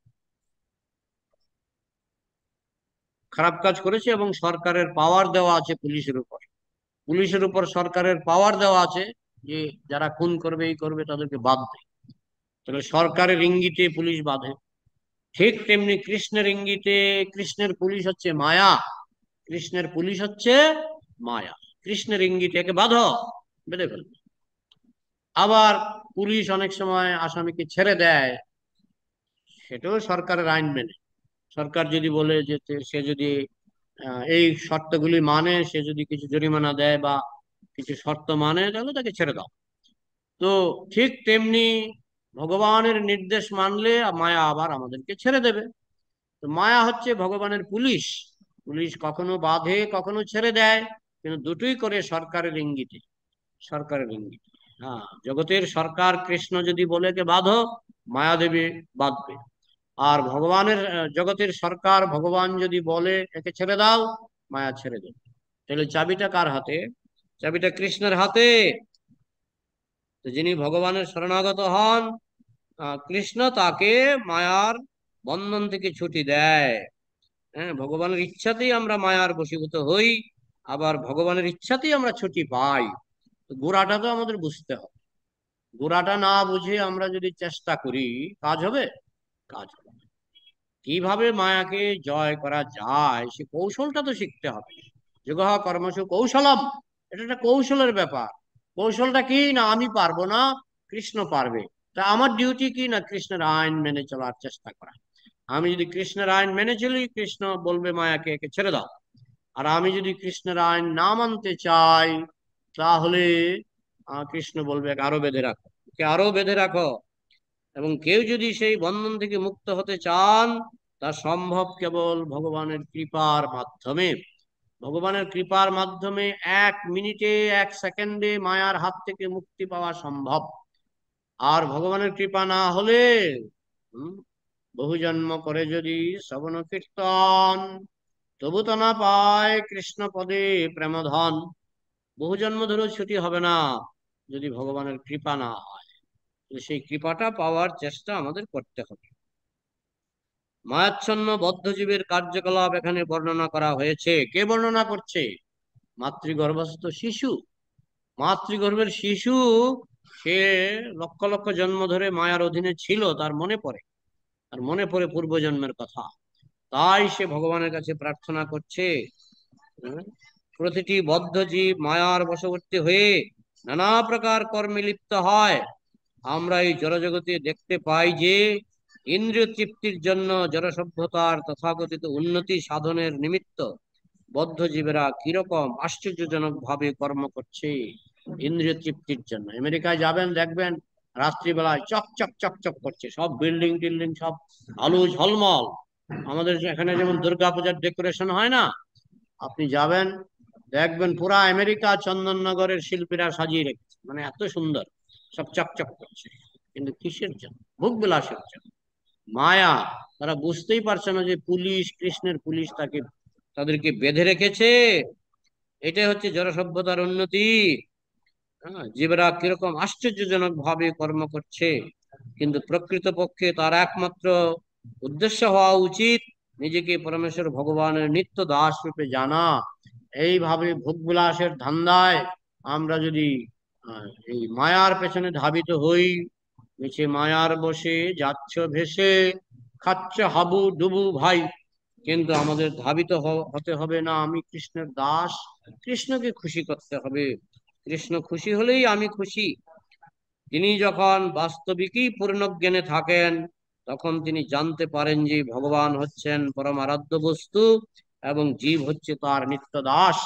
S1: খারাপ কাজ করেছে এবং সরকারের পাওয়ার দেওয়া আছে পুলিশের উপর। পুলিশের উপর সরকারের পাওয়ার দেওয়া আছে যে যারা খুন করবে এই করবে তাদেরকে বাঁধবে। তাহলে সরকারের ইঙ্গিতে পুলিশ বাঁধে। ঠিক তেমনি কৃষ্ণের ইঙ্গিতে কৃষ্ণের পুলিশ হচ্ছে মায়া। কৃষ্ণের পুলিশ হচ্ছে মায়া। কৃষ্ণের ইঙ্গিতে একে বাঁধো, বেঁধে ফেলবে। আবার পুলিশ অনেক সময় আসামিকে ছেড়ে দেয়, সেটাও সরকারের আইন মেনে। সরকার যদি বলে যে সে যদি এই শর্তগুলি মানে, সে যদি কিছু জরিমানা দেয় বা কিছু শর্ত মানে, তাহলে তাকে ছেড়ে দাও। তো ঠিক তেমনি ভগবানের নির্দেশ মানলে মায়া আবার আমাদেরকে ছেড়ে দেবে। তো মায়া হচ্ছে ভগবানের পুলিশ। পুলিশ কখনো বাঁধে কখনো ছেড়ে দেয়, কিন্তু দুটোই করে সরকারের ইঙ্গিতে। সরকারের ইঙ্গিতে। হ্যাঁ, জগতের সরকার কৃষ্ণ যদি বলে কে বাঁধো, মায়া দেবী বাঁধবে। আর ভগবানের জগতের সরকার ভগবান যদি বলে একে ছেড়ে দাও, মায়া ছেড়ে দেবে। তাহলে চাবিটা কার হাতে? চাবিটা কৃষ্ণের হাতে। তো যিনি ভগবানের শরণাগত হন, কৃষ্ণ তাকে মায়ার বন্ধন থেকে ছুটি দেয়। হ্যাঁ, ভগবানের ইচ্ছাতেই আমরা মায়ার বশীভূত হই, আবার ভগবানের ইচ্ছাতেই আমরা ছুটি পাই। তো গোড়াটা তো আমাদের বুঝতে হবে। গোড়াটা না বুঝে আমরা যদি চেষ্টা করি, কাজ হবে? কাজ হবে না। কিভাবে মায়াকে জয় করা যায় সে কৌশলটা তো শিখতে হবে। যোগঃ কর্মসু কৌশলম। এটা একটা কৌশলের ব্যাপার। কৌশলটা কি না, আমি পারবো না, কৃষ্ণ পারবে। তা আমার ডিউটি কি না, কৃষ্ণের আইন মেনে চলার চেষ্টা করা। আমি যদি কৃষ্ণের আইন মেনে চলি, কৃষ্ণ বলবে মায়াকে একে ছেড়ে দাও। আর আমি যদি কৃষ্ণের আইন না মানতে চাই, তাহলে কৃষ্ণ বলবে একে আরো বেঁধে রাখো, একে আরো বেঁধে রাখো। এবং কেউ যদি সেই বন্ধন থেকে মুক্ত হতে চান, তা সম্ভব কেবল ভগবানের কৃপার মাধ্যমে। ভগবানের কৃপার মাধ্যমে 1 মিনিটে 1 সেকেন্ডে মায়ার হাত থেকে মুক্তি পাওয়া সম্ভব। আর ভগবানের কৃপা না হলে হুম, বহু জন্ম করে যদি শ্রবণ কীর্তন, তবু তো না পায় কৃষ্ণ পদে প্রেমধন। বহু জন্ম ধরেও ছুটি হবে না যদি ভগবানের কৃপা না হয়। তো সেই কৃপাটা পাওয়ার চেষ্টা আমাদের করতে হবে। মায়াচ্ছন্ন বদ্ধজীবের কার্যকলাপ এখানে বর্ণনা করা হয়েছে। কে বর্ণনা করছে? মাতৃগর্ভস্থ শিশু। মাতৃগর্ভের শিশু, সে লক্ষ লক্ষ জন্ম ধরে মায়ার অধীনে ছিল, তার মনে পড়ে। আর মনে পড়ে পূর্বজন্মের কথা। তাই সে ভগবানের কাছে প্রার্থনা করছে। হ্যাঁ? প্রতিটি বদ্ধ জীব মায়ার বশবর্তী হয়ে নানা প্রকার কর্মে লিপ্ত হয়। আমরা এই জড়জগতে দেখতে পাই যে ইন্দ্রিয় তৃপ্তির জন্য জড় সভ্যতার তথাকথিত উন্নতি সাধনের নিমিত্ত বদ্ধ জীবেরা কিরকম আশ্চর্যজনক ভাবে কর্ম করছে। ইন্দ্রিয় তৃপ্তির জন্য আমেরিকায় যাবেন, দেখবেন রাত্রিবেলায় চক চক চক চক করছে সব বিল্ডিং টিল্ডিং, সব আলো ঝলমল। আমাদের এখানে যেমন দুর্গাপূজার ডেকোরেশন হয় না, আপনি যাবেন দেখবেন পুরা আমেরিকা চন্দননগরের শিল্পীরা সাজিয়ে রেখেছে, মানে এত সুন্দর, সব চকচক করছে। কিন্তু কিসের জন্য? ভোগ বিলাসের জন্য। মায়া। তারা বুঝতেই পারছে না যে পুলিশ, কৃষ্ণের পুলিশ তাদেরকে বেঁধে রেখেছে। এটাই হচ্ছে জড় সভ্যতার উন্নতি। হ্যাঁ, জীবরা কিরকম আশ্চর্যজনক ভাবে কর্ম করছে। কিন্তু প্রকৃতপক্ষে তার একমাত্র উদ্দেশ্য হওয়া উচিত নিজেকে পরমেশ্বর ভগবানের নিত্য দাস রূপে জানা। এইভাবে ভোগবিলাসের ধান্দায় আমরা যদি এই মায়ার পেছনে ধাবিত হই, নিচে মায়ার বসে যাচ্ছ ভেসে, খাচ্ছ হাবু ডুবু ভাই, কিন্তু আমাদের ধাবিত হতে হবে না আমি কৃষ্ণের দাস। কৃষ্ণকে খুশি করতে হবে। কৃষ্ণ খুশি হলেই আমি খুশি। তিনি যখন বাস্তবিকই পূর্ণজ্ঞানে থাকেন, তখন তিনি জানতে পারেন যে ভগবান হচ্ছেন পরম আরাধ্য বস্তু এবং জীব হচ্ছে তার নিত্য দাস।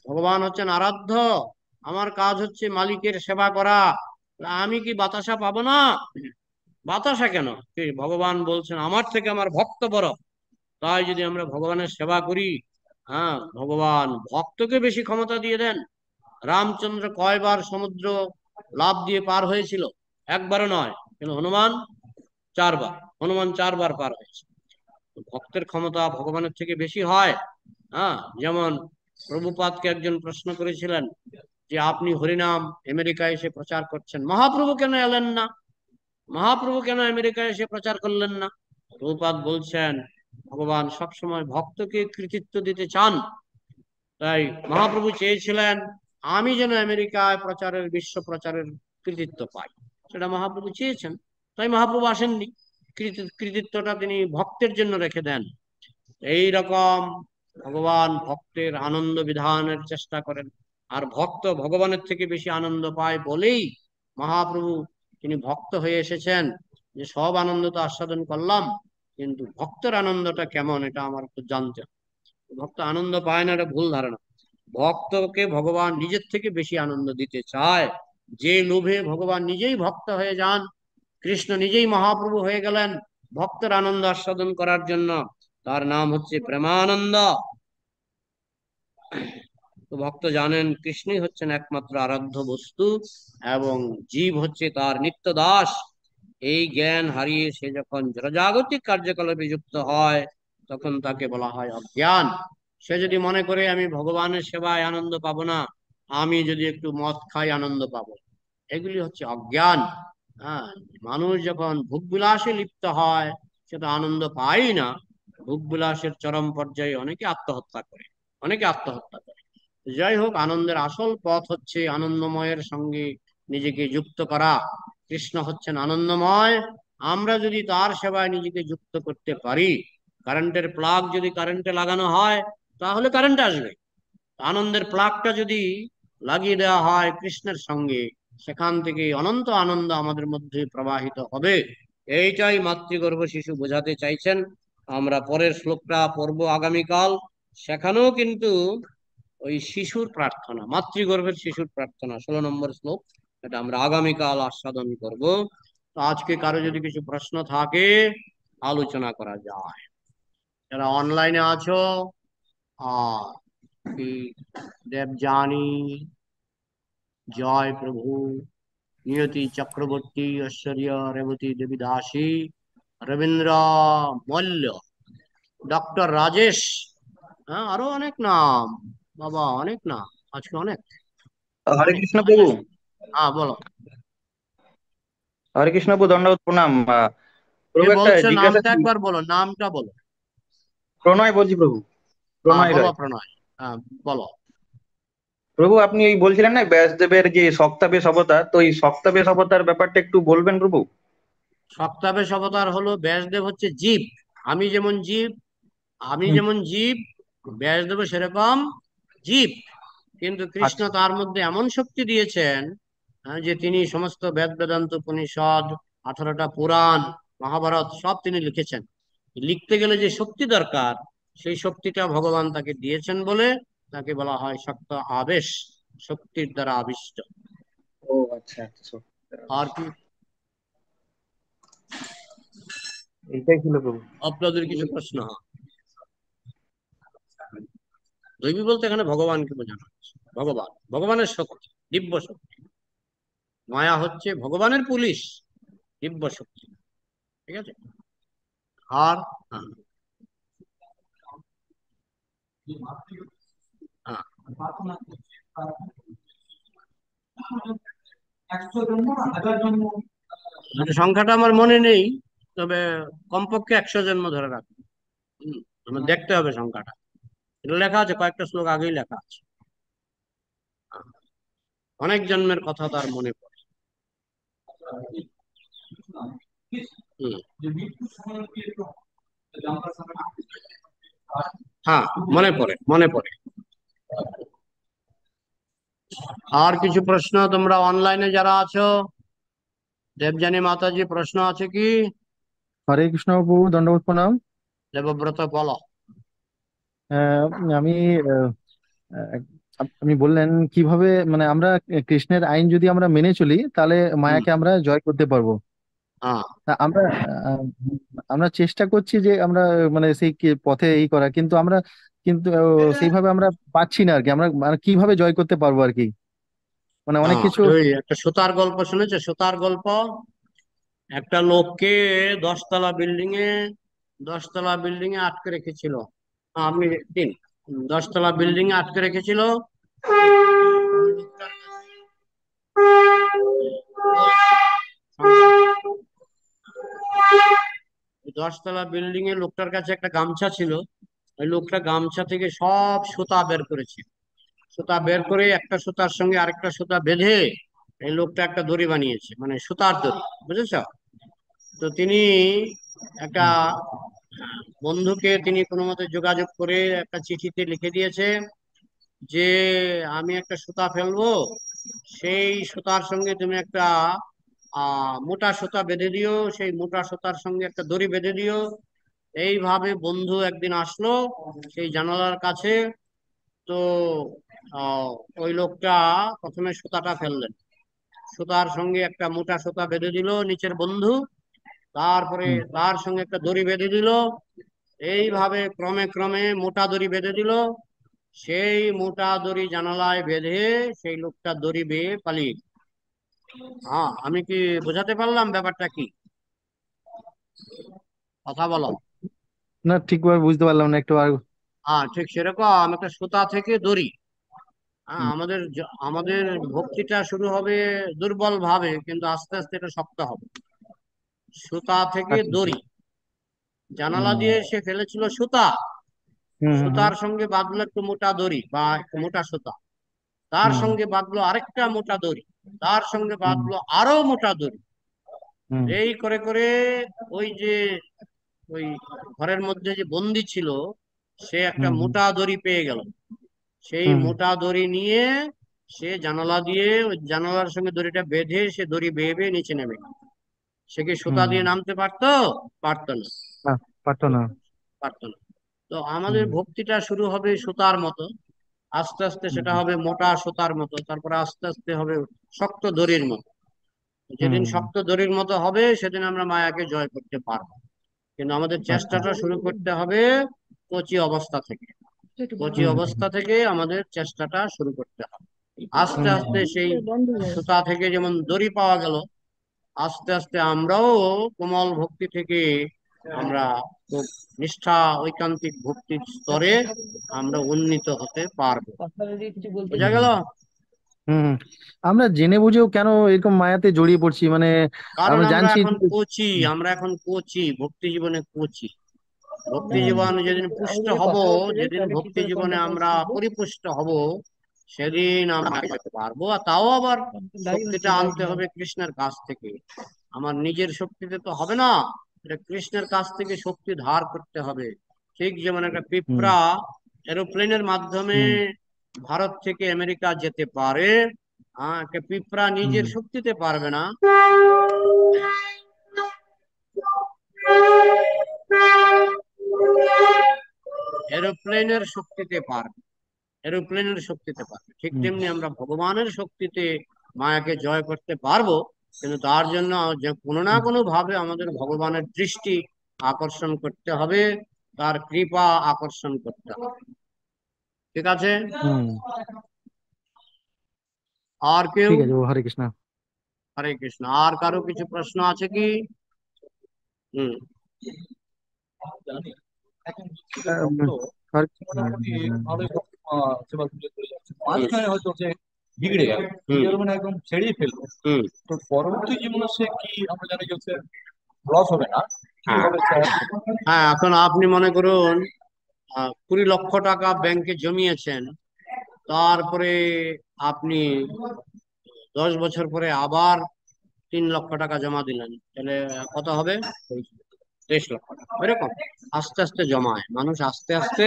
S1: ভগবান হচ্ছেন আরাধ্য, আমার কাজ হচ্ছে মালিকের সেবা করা। আমি কি বাতাসা পাবো না? বাতাসা কেন? ভগবান বলছেন আমার থেকে আমার ভক্ত বড়। তাই যদি আমরা ভগবানের সেবা করি, হ্যাঁ, ভগবান ভক্তকে বেশি ক্ষমতা দিয়ে দেন। রামচন্দ্র কয়বার সমুদ্র লাফ দিয়ে পার হয়েছিল? একবারও নয়। কিন্তু হনুমান 4বার। হনুমান 4বার পার হয়েছে। ভক্তের ক্ষমতা ভগবানের থেকে বেশি হয়। হ্যাঁ, যেমন প্রভুপাদকে একজন প্রশ্ন করেছিলেন যে আপনি হরিনাম আমেরিকায় এসে প্রচার করছেন, মহাপ্রভু কেন এলেন না, মহাপ্রভু কেন আমেরিকায় এসে প্রচার করলেন না? প্রভুপাদ বলছেন ভগবান সবসময় ভক্তকে কৃতিত্ব দিতে চান, তাই মহাপ্রভু চেয়েছিলেন আমি যেন আমেরিকায় প্রচারের, বিশ্ব প্রচারের কৃতিত্ব পাই, সেটা মহাপ্রভু চেয়েছেন। তাই মহাপ্রভু আসেননি, কৃতিত্বটা তিনি ভক্তের জন্য রেখে দেন। এই রকম ভগবান ভক্তের আনন্দ বিধানের চেষ্টা করেন, আর ভক্ত ভগবানের থেকে বেশি আনন্দ পায় বলেই মহাপ্রভু তিনি ভক্ত হয়ে এসেছেন, যে সব আনন্দ তো আস্বাদন করলাম, কিন্তু ভক্তের আনন্দটা কেমন এটা আমার একটু জানতে হবে। ভক্ত আনন্দ পায় না, এটা ভুল ধারণা। ভক্তকে ভগবান নিজের থেকে বেশি আনন্দ দিতে চায়। যে লোভে ভগবান নিজেই ভক্ত হয়ে যান, কৃষ্ণ নিজেই মহাপ্রভু হয়ে গেলেন ভক্তের আনন্দ আস্বাদন করার জন্য, তার নাম হচ্ছে প্রেমানন্দ। তো ভক্ত জানেন কৃষ্ণই হচ্ছেন একমাত্র আরাধ্য বস্তু এবং জীব হচ্ছে তার নিত্য দাস। এই জ্ঞান হারিয়ে সে যখন জড়জাগতিক কার্যকলাপে যুক্ত হয়, তখন তাকে বলা হয় অজ্ঞান। সে যদি মনে করে আমি ভগবানের সেবায় আনন্দ পাবো না, আমি যদি একটু মদ খাই আনন্দ পাবো, এগুলি হচ্ছে অজ্ঞান। হ্যাঁ, মানুষ যখন ভোগবিলাসে লিপ্ত হয় সে তো আনন্দ পায় না। ভোগবিলাসের চরম পর্যায়ে অনেকে আত্মহত্যা করে, অনেকে আত্মহত্যা করে। যাই হোক, আনন্দের আসল পথ হচ্ছে আনন্দময়ের সঙ্গে নিজেকে যুক্ত করা। কৃষ্ণ হচ্ছেন আনন্দময়, আমরা যদি তার সেবায় নিজেকে যুক্ত করতে পারি, কারেন্টের প্লাগ যদি কারেন্টে লাগানো হয় তাহলে কারেন্ট আসবে। আনন্দের প্লাগটা যদি লাগিয়ে দেওয়া হয় কৃষ্ণের সঙ্গে, সেখান থেকে অনন্ত আনন্দ আমাদের মধ্যে প্রবাহিত হবে। এইটাই মাতৃগর্ভ শিশু বোঝাতে চাইছেন। আমরা পরের শ্লোকটা পড়বো আগামীকাল, সেখানেও কিন্তু ওই শিশুর প্রার্থনা, মাতৃগর্ভের শিশুর প্রার্থনা 16 নম্বর শ্লোক, এটা আমরা আগামীকাল আস্বাদন করব। তো আজকে কারো যদি কিছু প্রশ্ন থাকে আলোচনা করা যায়। যারা অনলাইনে আছো, আর কি দেবযানী, জয় প্রভু, নিয়তি চক্রবর্তী, ঐশ্বর্য রেবতী দেবী দাসী, রবীন্দ্র মল্ল, ডক্টর রাজেশ, হ্যাঁ আরো অনেক নাম, বাবা অনেক নাম আজকে, অনেক
S2: হরে
S1: অনেক
S2: কৃষ্ণ প্রভু।
S1: রাজেশ। হ্যাঁ বলো,
S2: হরে কৃষ্ণ প্রভু, দণ্ডবত প্রণাম।
S1: কে
S2: প্রভু একটা
S1: বলছো?
S2: জিজ্ঞাসা
S1: নামটা
S2: ছিল।
S1: একবার বলো, নামটা বলো।
S2: প্রণয় বলছি প্রভু,
S1: হ্যাঁ
S2: প্রণয়
S1: বলো
S2: রায়।
S1: প্রণয়, হ্যাঁ বলো।
S2: প্রভু আপনি এই বলছিলেন না ব্যাসদেবের যে সপ্তাবেশ অবতার, তো এই সপ্তাবেশ অবতার ব্যাপারটা একটু বলবেন প্রভু।
S1: সপ্তাবেশ অবতার হলো, ব্যাসদেব হচ্ছে জীব, আমি যেমন জীব, আমি
S2: হুম।
S1: যেমন জীব, ব্যাসদেব সেরকম জীব। কিন্তু কৃষ্ণ
S2: আচ্ছা।
S1: তার মধ্যে এমন শক্তি দিয়েছেন, যে তিনি সমস্ত বেদ বেদান্ত উপনিষদ, 18টা পুরাণ, মহাভারত সব তিনি লিখেছেন। লিখতে গেলে যে শক্তি দরকার, সেই শক্তিটা ভগবান তাকে দিয়েছেন বলে তাকে বলা হয় শক্ত আবেশ, শক্তির দ্বারা আবিষ্ট।
S2: ও আচ্ছা আচ্ছা,
S1: আর কি
S2: এইটাই ছিল প্রভু।
S1: আপনাদের কিছু প্রশ্ন? দৈবী বলতে এখানে ভগবানকে বোঝানো হচ্ছে, ভগবান, ভগবানের শক্তি, দিব্য শক্তি। মায়া হচ্ছে ভগবানের পুলিশ, দিব্য শক্তি। ঠিক আছে। আর হ্যাঁ, হ্যাঁ, মানে সংখ্যাটা আমার মনে নেই, তবে কমপক্ষে 100 জন্ম ধরে রাখবো। আমার দেখতে হবে সংখ্যাটা, এটা লেখা আছে, কয়েকটা শ্লোক আগেই লেখা আছে। হ্যাঁ, অনেক জন্মের কথা তার মনে পড়ে। হুম, হ্যাঁ, মনে পড়ে, মনে পড়ে। আর কিছু প্রশ্ন তোমরা অনলাইনে যারা আছো? দেবযানী মাতাজি, প্রশ্ন আছে কি?
S3: হরে কৃষ্ণ প্রভু, দণ্ডবত প্রণাম।
S1: দেবব্রত বলো।
S3: আহ, আমি আহ, আহ, আপনি বললেন কিভাবে মানে আমরা কৃষ্ণের আইন যদি আমরা মেনে চলি তাহলে
S1: হুম,
S3: মায়াকে আমরা জয় করতে পারবো।
S1: হ্যাঁ,
S3: তা আমরা আহ, আমরা চেষ্টা করছি যে আমরা মানে সেই পথে করা, কিন্তু আমরা কিন্তু সেইভাবে আমরা পাচ্ছি না আর কি। আমরা মানে কিভাবে জয় করতে পারবো আর কি, মানে অনেক
S1: হ্যাঁ,
S3: কিছু।
S1: ওই একটা সুতার গল্প শুনেছো? সুতার গল্প, একটা লোককে 10তলা বিল্ডিং এ, 10তলা বিল্ডিং এ আটকে রেখেছিল। আপনি দিন, 10 তলা বিল্ডিং এ আটকে রেখেছিল। 10 তলা বিল্ডিং এ লোকটার কাছে একটা গামছা ছিল। ওই লোকটা গামছা থেকে সব সুতা বের করেছে। সুতা বের করে একটা সুতার সঙ্গে আরেকটা সুতা বেঁধে এই লোকটা একটা দড়ি বানিয়েছে, মানে সুতার দড়ি, বুঝেছ? তো তিনি একটা বন্ধুকে তিনি কোনো মতে যোগাযোগ করে একটা চিঠিতে লিখে দিয়েছে যে আমি একটা সুতা ফেলবো, সেই সুতার সঙ্গে তুমি একটা মোটা সুতা বেঁধে দিও, সেই মোটা সুতার সঙ্গে একটা দড়ি বেঁধে দিও। এইভাবে বন্ধু একদিন আসলো সেই জানালার কাছে। তো আহ, ওই লোকটা প্রথমে সুতাটা ফেললেন, সুতার সঙ্গে একটা মোটা সুতা বেঁধে দিল নিচের বন্ধু, তারপরে
S3: হুম
S1: তার সঙ্গে একটা দড়ি বেঁধে দিল। এইভাবে ক্রমে ক্রমে মোটা দড়ি বেঁধে দিল। সেই মোটা দড়ি জানালায় বেঁধে সেই লোকটা দড়ি বেয়ে পালিয়ে গেল। হ্যাঁ, আমি কি বোঝাতে পারলাম ব্যাপারটা কি? কথা বলো।
S3: না, ঠিকভাবে বুঝতে পারলাম না, একটু আর।
S1: হ্যাঁ, ঠিক সেরকম একটা সুতা থেকে দড়ি। হ্যাঁ,
S3: হুম,
S1: আমাদের ভক্তিটা শুরু হবে দুর্বল ভাবে, কিন্তু আস্তে আস্তে এটা শক্ত হবে। সুতা থেকে
S3: আচ্ছা আচ্ছা।
S1: দড়ি, জানালা
S3: হুম
S1: দিয়ে সে ফেলেছিল সুতা,
S3: হুম হুম হুম
S1: সুতার সঙ্গে বাঁধলো একটু মোটা দড়ি বা একটু মোটা সুতা, তার
S3: হুম
S1: সঙ্গে বাঁধলো আরেকটা মোটা দড়ি, তার সঙ্গে
S3: হুম
S1: বাঁধলো আরো মোটা দড়ি।
S3: হুম
S1: এই করে করে ওই যে ওই ঘরের মধ্যে যে বন্দি ছিল, সে একটা
S3: হুম হুম
S1: মোটা দড়ি পেয়ে গেল। সেই
S3: হুম
S1: মোটা দড়ি নিয়ে সে জানালা দিয়ে ওই জানালার সঙ্গে দড়িটা বেঁধে সে দড়ি বেয়ে বেয়ে নিচে নেমে গেল। সে কি সুতা
S3: হুম,
S1: দিয়ে নামতে পারতো? পারতো না।
S3: না, পারতো না।
S1: পারতো না। তো আমাদের
S3: হুম
S1: ভক্তিটা শুরু হবে সুতার মতো, আস্তে আস্তে
S3: হুম
S1: সেটা হবে মোটা সুতার মতো, তারপরে আস্তে আস্তে হবে শক্ত দড়ির মতো। যেদিন
S3: হুম
S1: শক্ত দড়ির মতো হবে সেদিন আমরা মায়াকে জয় করতে পারবো। কিন্তু আমাদের
S3: আচ্ছা।
S1: চেষ্টাটা শুরু করতে হবে কচি অবস্থা থেকে। কচি
S3: হুম
S1: অবস্থা থেকে আমাদের চেষ্টাটা শুরু করতে হবে। আস্তে
S3: হুম
S1: আস্তে সেই সুতা থেকে যেমন দড়ি পাওয়া গেল, আস্তে আস্তে আমরাও কোমল ভক্তি থেকে আমরা খুব নিষ্ঠা ঐকান্তিক ভক্তির স্তরে আমরা উন্নীত হতে পারবো। বোঝা
S3: হুম
S1: গেল?
S3: হুম। আমরা জেনে বুঝেও কেন এরকম মায়াতে জড়িয়ে পড়ছি, মানে
S1: কারণ
S3: আমরা
S1: আমরা
S3: জানছি
S1: এখন
S3: যে-
S1: কোচি,
S3: হুম
S1: আমরা এখন কোচি, ভক্তি জীবনে কোচি। ভক্তি
S3: হুম
S1: জীবন যেদিন পুষ্ট হব, যেদিন ভক্তি জীবনে আমরা পরিপুষ্ট হব, সেদিন আমরা যেতে পারবো। আর তাও আবার শক্তিটা আনতে হবে কৃষ্ণের কাছ থেকে। আমার নিজের শক্তিতে তো হবে না, এটা কৃষ্ণের কাছ থেকে শক্তি ধার করতে হবে। ঠিক যেমন একটা
S3: হুম
S1: পিঁপড়া এরোপ্লেনের মাধ্যমে
S3: হুম
S1: ভারত থেকে আমেরিকা যেতে পারে, একটা পিঁপড়া
S3: হুম
S1: নিজের শক্তিতে পারবে না। এরোপ্লেনের শক্তিতে পারবে, এরোপ্লেনের শক্তিতে পারবে। ঠিক
S3: হুম
S1: তেমনি আমরা ভগবানের শক্তিতে মায়াকে জয় করতে পারবো। কিন্তু তার জন্য যে কোনো না
S3: হুম
S1: কোনো ভাবে আমাদের ভগবানের দৃষ্টি আকর্ষণ করতে হবে, তার কৃপা আকর্ষণ করতে হবে। ঠিক আছে?
S3: হুম।
S1: আর কেউ?
S3: ঠিক আছে, ও হরে কৃষ্ণ।
S1: হরে কৃষ্ণ। আর কারো কিছু প্রশ্ন আছে কি? হুম।
S4: জানি এখন হচ্ছে যে
S3: আহ,
S4: ভক্ত
S3: হরে
S4: মোটামুটি ভালোই সেবা পুজো করে যাচ্ছে,
S1: হুম।
S4: মাঝখানে হয়তো যে বিগড়ে গেল,
S1: হুম।
S4: বিগড়ে মানে একদম ছেড়েই ফেললো,
S1: হুম।
S4: তো পরবর্তী জীবনে সে কি, আমরা জানি যে হচ্ছে লস হবে না,
S1: হ্যাঁ,
S4: কিভাবে
S1: হ্যাঁ, এখন আপনি মনে করুন 20 লক্ষ টাকা ব্যাংকে জমিয়েছেন, তারপরে আপনি 10 বছর পরে আবার 3 লক্ষ টাকা জমা দিলেন, তাহলে কত হবে? 23 লক্ষ টাকা। এরকম আস্তে আস্তে জমায় মানুষ, আস্তে আস্তে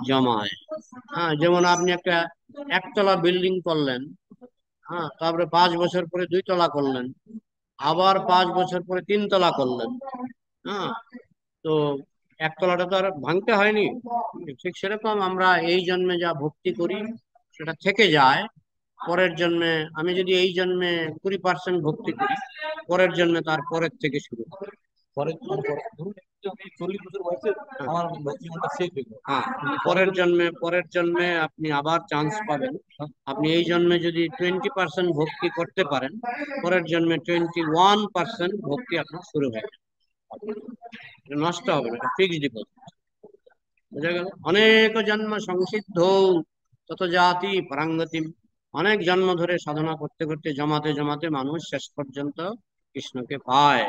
S1: জমায়। হ্যাঁ, যেমন আপনি একটা একতলা বিল্ডিং করলেন, হ্যাঁ, তারপরে 5 বছর পরে 2 তলা করলেন, আবার 5 বছর পরে 3 তলা করলেন। হ্যাঁ, তো একতলাটা তো আর ভাঙতে হয়নি। ঠিক সেরকম আমরা এই জন্মে যা ভক্তি করি সেটা থেকে যায়। পরের জন্মে আমি যদি এই জন্মে 20% ভক্তি করি, পরের জন্মে তার পরের থেকে শুরু হবে।
S4: পরে মানে ধরুন একটু আমি 40 বছর বয়সে
S1: হ্যাঁ,
S4: আমার ভক্তি জীবনটা শেষ হয়ে গেল,
S1: হ্যাঁ,
S4: কিন্তু পরে
S1: পরের
S4: যদি
S1: জন্মে পরের জন্মে আপনি আবার চান্স পাবেন। আপনি এই জন্মে যদি 20% ভক্তি করতে পারেন, পরের জন্মে 21% ভক্তি আপনার শুরু হয়ে যাবে। এটা নষ্ট হবে না, এটা ফিক্সড ডিপোজিট। বুঝা গেল? অনেক জন্ম সংসিদ্ধ তত জাতি পরাঙ্গতিম। অনেক জন্ম ধরে সাধনা করতে করতে জমাতে জমাতে মানুষ শেষ পর্যন্ত কৃষ্ণকে পায়।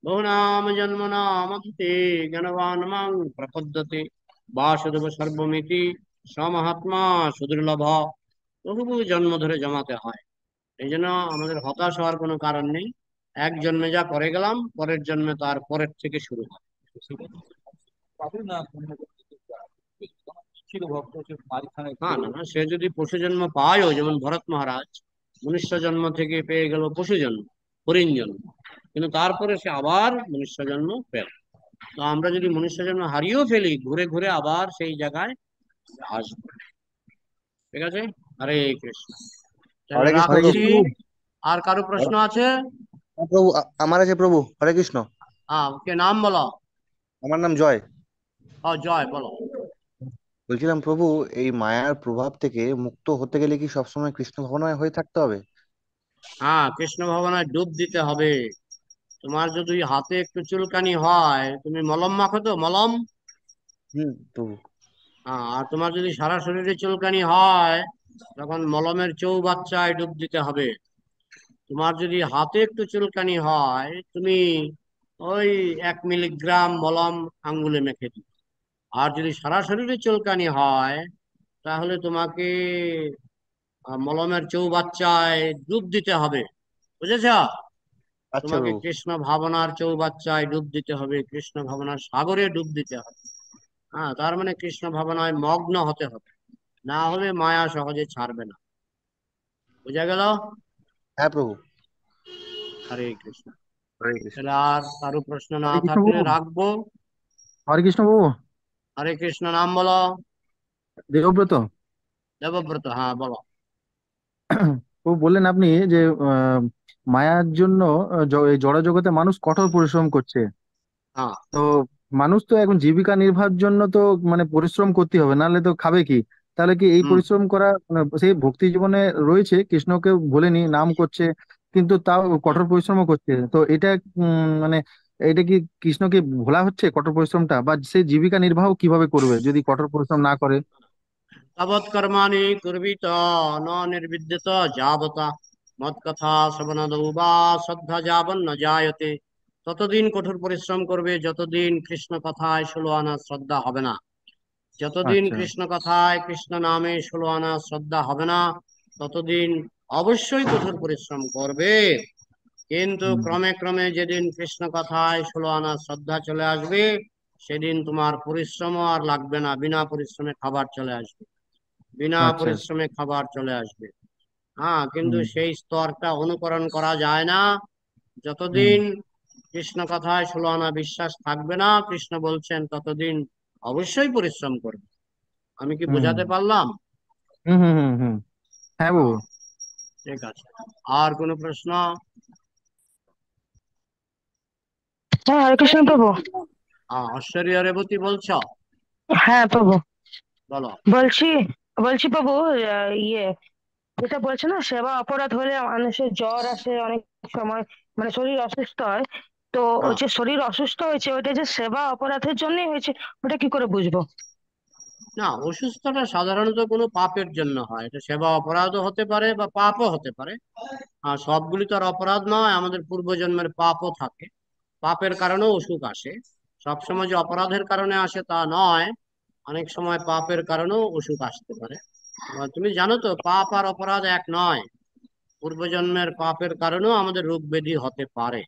S1: বহুনাম জন্ম নামতে জ্ঞানবান মাং প্রপদ্যতে বাসুদেব সর্বমিতি সমহাত্মা সুদুর্লভ। বহু জন্ম ধরে জমাতে হয়। এই জন্য আমাদের হতাশ হওয়ার কোনো কারণ নেই। এক জন্মে যা করে গেলাম, পরের জন্মে তার পরের থেকে শুরু হয়।
S4: পাবে না অন্য কোনো কিছু যায়। ছিল ভক্ত সে মাঝখানে
S1: হ্যাঁ, না না, সে যদি পশু জন্ম পায়ও, যেমন ভরত মহারাজ মনুষ্য জন্ম থেকে পেয়ে গেল পশু জন্ম, হরিণ জন্ম, কিন্তু তারপরে সে আবার মনুষ্য জন্ম পেল। তো আমরা যদি মনুষ্য জন্ম হারিয়েও ফেলি, ঘুরে ঘুরে আবার সেই জায়গায় আসবো। ঠিক আছে? হরে কৃষ্ণ। তাহলে
S5: হরে কৃষ্ণ
S3: হরে
S5: প্রভু।
S1: রাখছি।
S3: কৃষ্ণ প্রভু।
S1: আর কারো প্রশ্ন আছে?
S5: হ্যাঁ প্রভু, আমার আছে প্রভু। হরে কৃষ্ণ।
S1: হ্যাঁ, কে নাম বলো?
S5: আমার নাম জয়।
S1: জয় বলো।
S5: বলছিলাম প্রভু, এই মায়ার প্রভাব থেকে মুক্ত হতে গেলে কি সবসময় কৃষ্ণ ভাবনায় হয়ে থাকতে হবে?
S1: হ্যাঁ, কৃষ্ণ ভাবনায় ডুব দিতে হবে। তোমার যদি হাতে একটু চুলকানি হয়, তুমি মলম মাখো তো, মলম।
S5: প্রভু।
S1: আর তোমার যদি সারা শরীরে চুলকানি হয়, তখন মলমের চৌবাচ্চায় ডুব দিতে হবে। তোমার যদি হাতে একটু চুলকানি হয়, তুমি ওই 1 মিলিগ্রাম মলম আঙ্গুলে মেখে দিবে। আর যদি সারা শরীরে চুলকানি হয়, তাহলে তোমাকে মলমের চৌবাচ্চায় ডুব দিতে হবে। বুঝেছ?
S5: আচ্ছা
S1: তোমাকে
S5: প্রভু।
S1: কৃষ্ণ ভাবনার চৌবাচ্চায় ডুব দিতে হবে, কৃষ্ণ ভাবনার সাগরে ডুব দিতে হবে। হ্যাঁ, তার মানে কৃষ্ণ ভাবনায় মগ্ন হতে হবে, না হলে মায়া সহজে ছাড়বে না। বুঝা গেল?
S5: হ্যাঁ প্রভু।
S1: হরে কৃষ্ণ।
S5: হরে কৃষ্ণ।
S1: তাহলে আর কারো প্রশ্ন না
S3: হরে কৃষ্ণ
S1: থাকলে
S3: প্রভু।
S1: রাখবো।
S3: হরে কৃষ্ণ প্রভু।
S1: হরে কৃষ্ণ। নাম বলো।
S3: দেবব্রত।
S1: দেবব্রত, হ্যাঁ বলো।
S3: ও বললেন আপনি যে আহ, মায়ার জন্য এই জড় জগতে মানুষ কঠোর পরিশ্রম করছে।
S1: হ্যাঁ।
S3: তো মানুষ তো এখন জীবিকা নির্বাহের জন্য তো মানে পরিশ্রম করতে হবে, নাহলে তো খাবে কি? তাহলে কি এই
S1: হুম।
S3: পরিশ্রম করা মানে সেই ভক্তি জীবনে রয়েছে, কৃষ্ণকে ভোলেনি, নাম করছে, কিন্তু তাও কঠোর পরিশ্রমও করছে। তো এটা মানে এটা কি কৃষ্ণকে ভোলা হচ্ছে কঠোর পরিশ্রমটা? বা সে জীবিকা নির্বাহ কিভাবে করবে যদি কঠোর পরিশ্রম না করে?
S1: তাবৎ কর্মাণি কুর্বিত ন নির্বিদ্যত যাবতা মৎ কথা শ্রবণাদৌ বা শ্রদ্ধা যাবন ন জায়তে। ততদিন কঠোর পরিশ্রম করবে যতদিন কৃষ্ণ কথায় 16 আনা শ্রদ্ধা হবে না। যতদিন
S3: আচ্ছা।
S1: কৃষ্ণ কথায়, কৃষ্ণ নামে 16 আনা শ্রদ্ধা হবে না, ততদিন অবশ্যই কঠোর পরিশ্রম করবে। কিন্তু
S3: হুম।
S1: ক্রমে ক্রমে যেদিন কৃষ্ণ কথায় 16 আনা শ্রদ্ধা চলে আসবে, সেদিন তোমার পরিশ্রম আর লাগবে না, বিনা পরিশ্রমে খাবার চলে আসবে। বিনা
S3: আচ্ছা আচ্ছা।
S1: পরিশ্রমে খাবার চলে আসবে। হ্যাঁ, কিন্তু
S3: হুম।
S1: সেই স্তরটা অনুকরণ করা যায় না
S3: হুম।
S1: যতদিন কৃষ্ণ কথায় 16 আনা বিশ্বাস থাকবে না। কৃষ্ণ বলছেন ততদিন অবশ্যই পরিশ্রম করবে। আমি কি
S3: হুম।
S1: বোঝাতে পারলাম?
S3: হুম। হুম। হুম। হুম। হ্যাঁ বাবু।
S1: হ্যাঁ, ঠিক আছে। আর কোনো প্রশ্ন?
S6: হ্যাঁ, হরে কৃষ্ণ প্রভু।
S1: ঐশ্বরিয়া রেবতী বলছ?
S6: হ্যাঁ প্রভু,
S1: বলো।
S6: বলছি বলছি প্রভু, যেটা বলছে না, সেবা অপরাধ হলে মানুষের জ্বর আসে অনেক সময়, মানে শরীর অসুস্থ হয়। তো ওই
S1: হ্যাঁ,
S6: যে শরীর অসুস্থ হয়েছে, ওইটা যে সেবা অপরাধের জন্যই হয়েছে, ওটা কি করে বুঝবো?
S1: না, অসুস্থতা সাধারণত কোনো পাপের জন্য হয়। এটা সেবা অপরাধও হতে পারে বা পাপও হতে পারে। আর সবগুলি তো আর অপরাধ নয়, আমাদের পূর্বজন্মের পাপও থাকে। পাপের কারণেও অসুখ আসে। সবসময় যে অপরাধের কারণে আসে তা নয়, অনেক সময় পাপের কারণেও অসুখ আসতে পারে। তুমি জানো তো, পাপ আর অপরাধ এক নয়। পূর্বজন্মের পাপের কারণেও আমাদের রোগ ব্যাধি হতে পারে।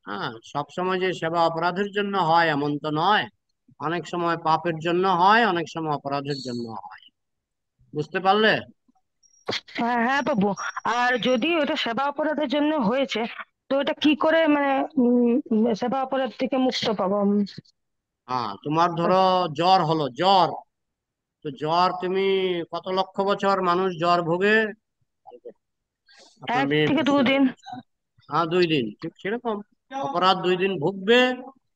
S1: হ্যাঁ, সবসময় যে সেবা অপরাধের জন্য হয় এমন তো নয়। অনেক সময় পাপের জন্য হয়, অনেক সময় অপরাধের জন্য হয়। বুঝতে পারলে?
S6: হ্যাঁ হ্যাঁ প্রভু। আর যদি ওটা সেবা অপরাধের জন্য হয়েছে, তো এটা কি করে মানে সেবা অপরাধ থেকে মুক্ত পাবো?
S1: হ্যাঁ, তোমার ধরো জ্বর হলো, জ্বর। তো জ্বর তুমি কত লক্ষ বছর মানুষ জ্বর ভোগে? আপনার
S6: এক
S1: মেয়ে
S6: থেকে
S1: প্রশ্ন
S6: দুদিন।
S1: করছে। হ্যাঁ, 2 দিন, ঠিক সেরকম। অপরাধ 2 দিন ভুগবে।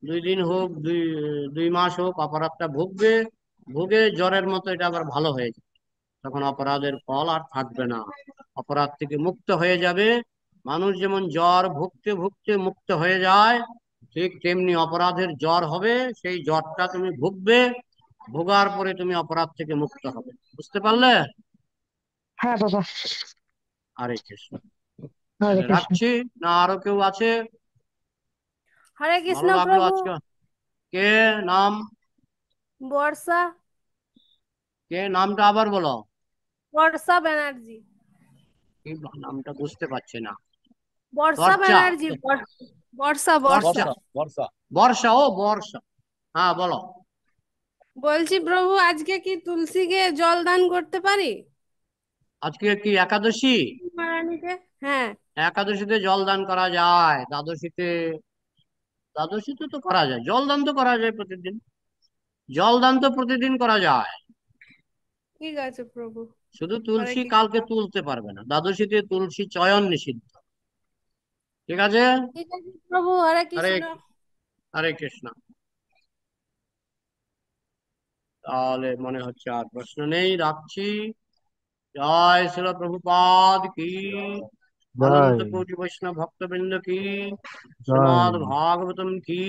S1: 2 দিন হোক, 2 মাস হোক, অপরাধটা ভুগবে। ভুগে জ্বরের মতো এটা আবার ভালো হয়ে যাবে। তখন অপরাধের ফল আর থাকবে না, অপরাধ থেকে মুক্ত হয়ে যাবে। মানুষ যেমন জ্বর ভুগতে ভুগতে মুক্ত হয়ে যায়, ঠিক তেমনি অপরাধের জ্বর হবে, সেই জ্বরটা তুমি ভুগবে। ভোগার পরে তুমি অপরাধ থেকে মুক্ত হবে। বুঝতে পারলে?
S6: হ্যাঁ বাবা।
S1: হরে কৃষ্ণ।
S6: হরে কৃষ্ণ।
S1: রাখছি, না আরো কেউ আছে?
S7: হরে
S1: ভালো
S7: কৃষ্ণ
S1: লাগলো
S7: প্রভু।
S1: আজকে। কে নাম?
S7: বর্ষা।
S1: কে নামটা আবার বলো।
S7: বর্ষা ব্যানার্জি।
S1: কি নামটা বুঝতে পারছি না।
S7: বর্ষা
S1: বর্ষা।
S7: ব্যানার্জি। বর্ষা বর্ষা।
S1: বর্ষা।
S4: বর্ষা।
S1: বর্ষা, ও বর্ষা। হ্যাঁ বলো।
S7: বলছি প্রভু, আজকে কি তুলসীকে জল দান করতে পারি?
S1: আজকে কি একাদশী?
S7: মহারানীকে। হ্যাঁ।
S1: একাদশীতে জল দান করা যায়, দ্বাদশীতে, দ্বাদশীতে তো করা যায়, জল দান তো করা যায় প্রতিদিন। জল দান তো প্রতিদিন করা যায়।
S7: ঠিক আছে প্রভু।
S1: শুধু
S7: হরে
S1: তুলসী
S7: কৃষ্ণ।
S1: কালকে তুলতে পারবে না, দ্বাদশীতে তুলসী চয়ন নিষিদ্ধ। ঠিক আছে।
S7: ঠিক আছে প্রভু। হরে
S1: হরে
S7: কৃষ্ণ।
S1: হরে কৃষ্ণ। তাহলে মনে হচ্ছে আর প্রশ্ন নেই, রাখছি। জয় শিল প্রভুপাদ কি,
S3: জয়
S1: অনন্ত কোটি বৈষ্ণব ভক্তবৃন্দ কি,
S3: জয়
S1: শ্রীমদ্ ভাগবতম কি।